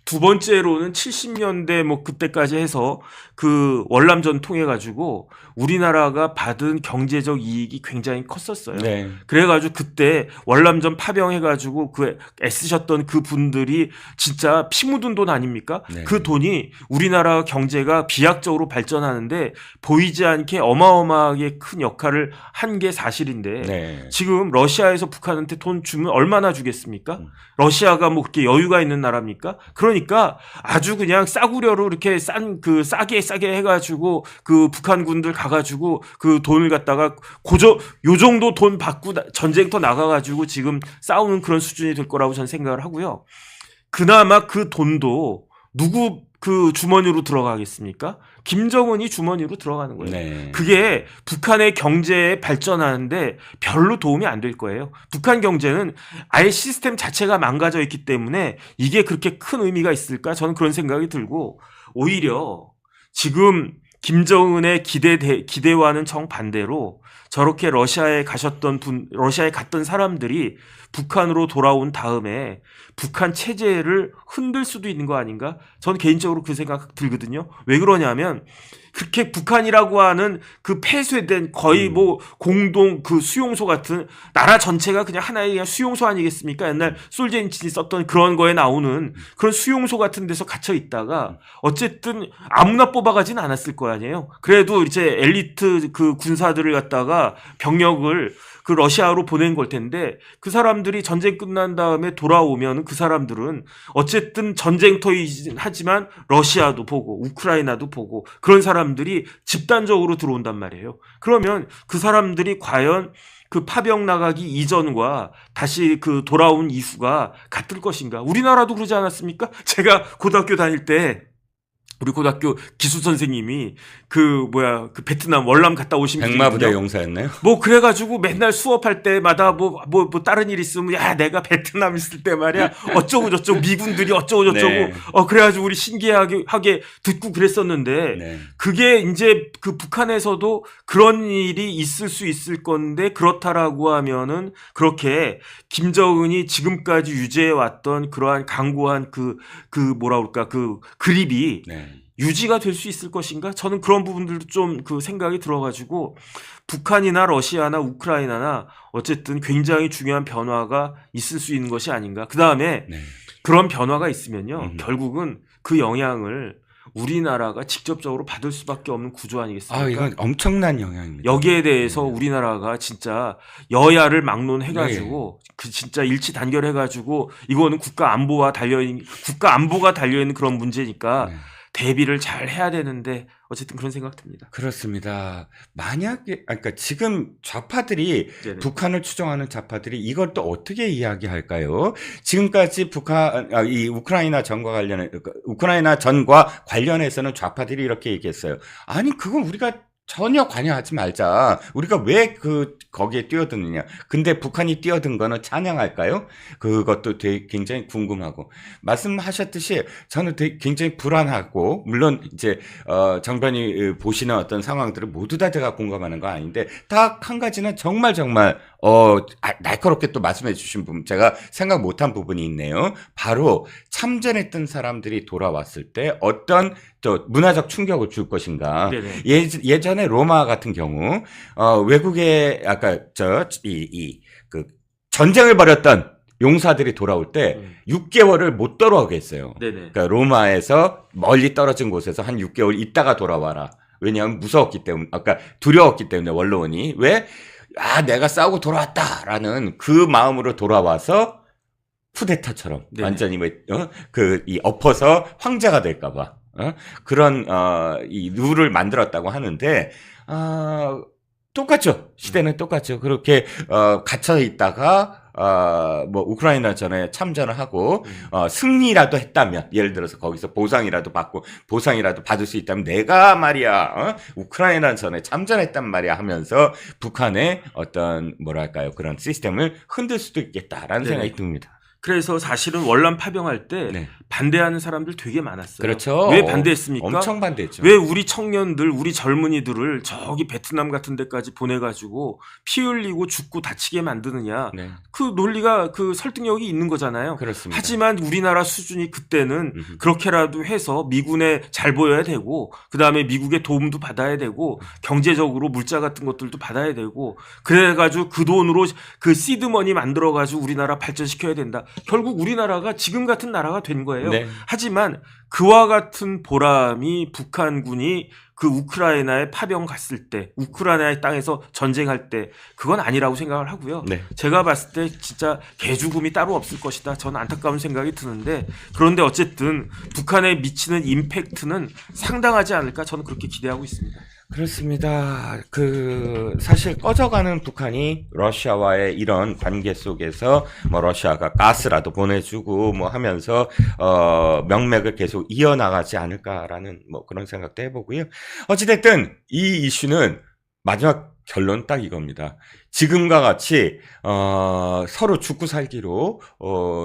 두 번째로는 70년대 뭐 그때까지 해서 그 월남전 통해 가지고 우리나라가 받은 경제적 이익이 굉장히 컸었어요. 네. 그래가지고 그때 월남전 파병해가지고 그 애쓰셨던 그 분들이 진짜 피 묻은 돈 아닙니까? 네. 그 돈이 우리나라 경제가 비약적으로 발전하는데 보이지 않게 어마어마하게 큰 역할을 한 게 사실인데 네. 지금 러시아에서 북한한테 돈 주면 얼마나 주겠습니까? 러시아가 뭐 그렇게 여유가 있는 나라입니까? 그러니까 아주 그냥 싸구려로 이렇게 싸게 해가지고 그 북한군들 가가지고 그 돈을 갖다가 요 정도 돈 받고 전쟁터 나가가지고 지금 싸우는 그런 수준이 될 거라고 저는 생각을 하고요. 그나마 그 돈도 누구 그 주머니로 들어가겠습니까? 김정은이 주머니로 들어가는 거예요. 네. 그게 북한의 경제에 발전하는데 별로 도움이 안 될 거예요. 북한 경제는 아예 시스템 자체가 망가져 있기 때문에 이게 그렇게 큰 의미가 있을까? 저는 그런 생각이 들고 오히려 지금 김정은의 기대와는 정반대로 저렇게 러시아에 갔던 사람들이 북한으로 돌아온 다음에 북한 체제를 흔들 수도 있는 거 아닌가? 저는 개인적으로 그 생각 들거든요. 왜 그러냐면 그렇게 북한이라고 하는 그 폐쇄된 거의 뭐 공동 그 수용소 같은 나라 전체가 그냥 하나의 그냥 수용소 아니겠습니까? 옛날 솔제니친이 썼던 그런 거에 나오는 그런 수용소 같은 데서 갇혀 있다가 어쨌든 아무나 뽑아가진 않았을 거 아니에요. 그래도 이제 엘리트 그 군사들을 갖다가 병력을 그 러시아로 보낸 걸 텐데 그 사람들이 전쟁 끝난 다음에 돌아오면 그 사람들은 어쨌든 전쟁터이긴 하지만 러시아도 보고 우크라이나도 보고 그런 사람들이 집단적으로 들어온단 말이에요. 그러면 그 사람들이 과연 그 파병 나가기 이전과 다시 그 돌아온 이후가 같을 것인가? 우리나라도 그러지 않았습니까? 제가 고등학교 다닐 때 우리 고등학교 기수 선생님이 그 베트남 월남 갔다 오신 분이거든요. 백마부대 용사였나요? 뭐 그래가지고 맨날 수업할 때마다 뭐 다른 일 있으면 야 내가 베트남 있을 때 말이야 어쩌고 저쩌고 미군들이 어쩌고 저쩌고 네. 그래가지고 우리 신기하게 듣고 그랬었는데 네. 그게 이제 그 북한에서도 그런 일이 있을 수 있을 건데 그렇다라고 하면은 그렇게 김정은이 지금까지 유지해왔던 그러한 강고한 그 뭐라 그럴까 그 그립이 네. 유지가 될 수 있을 것인가? 저는 그런 부분들도 좀 그 생각이 들어가지고 북한이나 러시아나 우크라이나나 어쨌든 굉장히 중요한 변화가 있을 수 있는 것이 아닌가. 그 다음에 네. 그런 변화가 있으면요. 결국은 그 영향을 우리나라가 직접적으로 받을 수밖에 없는 구조 아니겠습니까? 이건 엄청난 영향입니다. 여기에 대해서 우리나라가 진짜 여야를 막론해가지고 그 진짜 일치 단결해가지고 이거는 국가 안보가 달려있는 그런 문제니까 네. 대비를 잘 해야 되는데 어쨌든 그런 생각 듭니다. 그렇습니다. 만약에 그러니까 지금 좌파들이 네네. 북한을 추종하는 좌파들이 이걸 또 어떻게 이야기할까요? 지금까지 이 우크라이나 전과 관련해서는 좌파들이 이렇게 얘기했어요. 아니 그건 우리가 전혀 관여하지 말자. 우리가 왜 거기에 뛰어드느냐. 근데 북한이 뛰어든 거는 찬양할까요? 그것도 되게 굉장히 궁금하고. 말씀하셨듯이 저는 굉장히 불안하고, 물론 이제, 정변이 보시는 어떤 상황들을 모두 다 제가 공감하는 건 아닌데, 딱 한 가지는 정말 날카롭게 또 말씀해 주신 부분, 제가 생각 못한 부분이 있네요. 바로 참전했던 사람들이 돌아왔을 때 어떤 또 문화적 충격을 줄 것인가. 네네. 예전에 로마 같은 경우, 외국에, 아까, 그, 전쟁을 벌였던 용사들이 돌아올 때 6개월을 못 돌아오게 했어요. 네네. 그러니까 로마에서 멀리 떨어진 곳에서 한 6개월 있다가 돌아와라. 왜냐하면 무서웠기 때문에, 아까 두려웠기 때문에 원로원이. 왜? 내가 싸우고 돌아왔다라는 그 마음으로 돌아와서 쿠데타처럼 네네. 완전히 엎어서 황제가 될까봐 그런 이 룰을 만들었다고 하는데 똑같죠. 시대는 똑같죠. 그렇게 갇혀 있다가 뭐 우크라이나 전에 참전을 하고 승리라도 했다면, 예를 들어서 거기서 보상이라도 받을 수 있다면, 내가 말이야 우크라이나 전에 참전했단 말이야 하면서 북한의 어떤 뭐랄까요, 그런 시스템을 흔들 수도 있겠다라는 네네. 생각이 듭니다. 그래서 사실은 월남 파병할 때 네. 반대하는 사람들 되게 많았어요. 그렇죠. 왜 반대했습니까? 엄청 반대했죠. 왜 우리 청년들, 우리 젊은이들을 저기 베트남 같은 데까지 보내가지고 피 흘리고 죽고 다치게 만드느냐. 네. 그 논리가, 그 설득력이 있는 거잖아요. 그렇습니다. 하지만 우리나라 수준이 그때는 음흠. 그렇게라도 해서 미군에 잘 보여야 되고, 그 다음에 미국의 도움도 받아야 되고, 경제적으로 물자 같은 것들도 받아야 되고, 그래가지고 그 돈으로 그 시드머니 만들어가지고 우리나라 발전시켜야 된다. 결국 우리나라가 지금 같은 나라가 된 거예요. 네. 하지만 그와 같은 보람이 북한군이 그 우크라이나에 파병 갔을 때, 우크라이나의 땅에서 전쟁할 때, 그건 아니라고 생각을 하고요. 네. 제가 봤을 때 진짜 개죽음이 따로 없을 것이다. 저는 안타까운 생각이 드는데, 그런데 어쨌든 북한에 미치는 임팩트는 상당하지 않을까, 저는 그렇게 기대하고 있습니다. 그렇습니다. 사실 꺼져가는 북한이 러시아와의 이런 관계 속에서 뭐 러시아가 가스라도 보내주고 뭐 하면서 명맥을 계속 이어나가지 않을까라는 뭐 그런 생각도 해보고요. 어찌됐든 이 이슈는 마지막 결론 딱 이겁니다. 지금과 같이 서로 죽고 살기로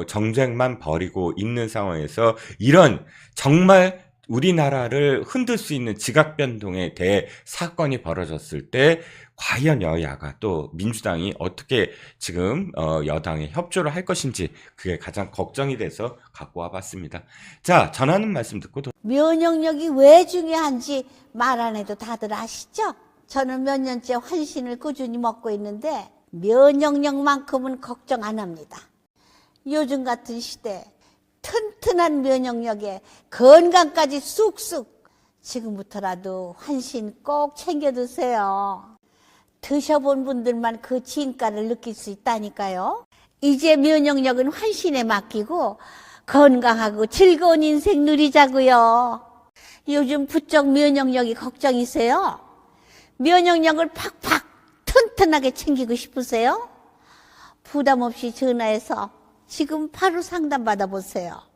정쟁만 벌이고 있는 상황에서 이런 정말 우리나라를 흔들 수 있는 지각 변동에 대해 사건이 벌어졌을 때 과연 여야가 또 민주당이 어떻게 지금 여당에 협조를 할 것인지, 그게 가장 걱정이 돼서 갖고 와봤습니다. 자, 전하는 말씀 듣고 면역력이 왜 중요한지 말 안 해도 다들 아시죠? 저는 몇 년째 환신을 꾸준히 먹고 있는데 면역력만큼은 걱정 안 합니다. 요즘 같은 시대 튼튼한 면역력에 건강까지 쑥쑥, 지금부터라도 환신 꼭 챙겨 드세요. 드셔본 분들만 그 진가를 느낄 수 있다니까요. 이제 면역력은 환신에 맡기고 건강하고 즐거운 인생 누리자고요. 요즘 부쩍 면역력이 걱정이세요? 면역력을 팍팍 튼튼하게 챙기고 싶으세요? 부담 없이 전화해서 지금 바로 상담 받아보세요.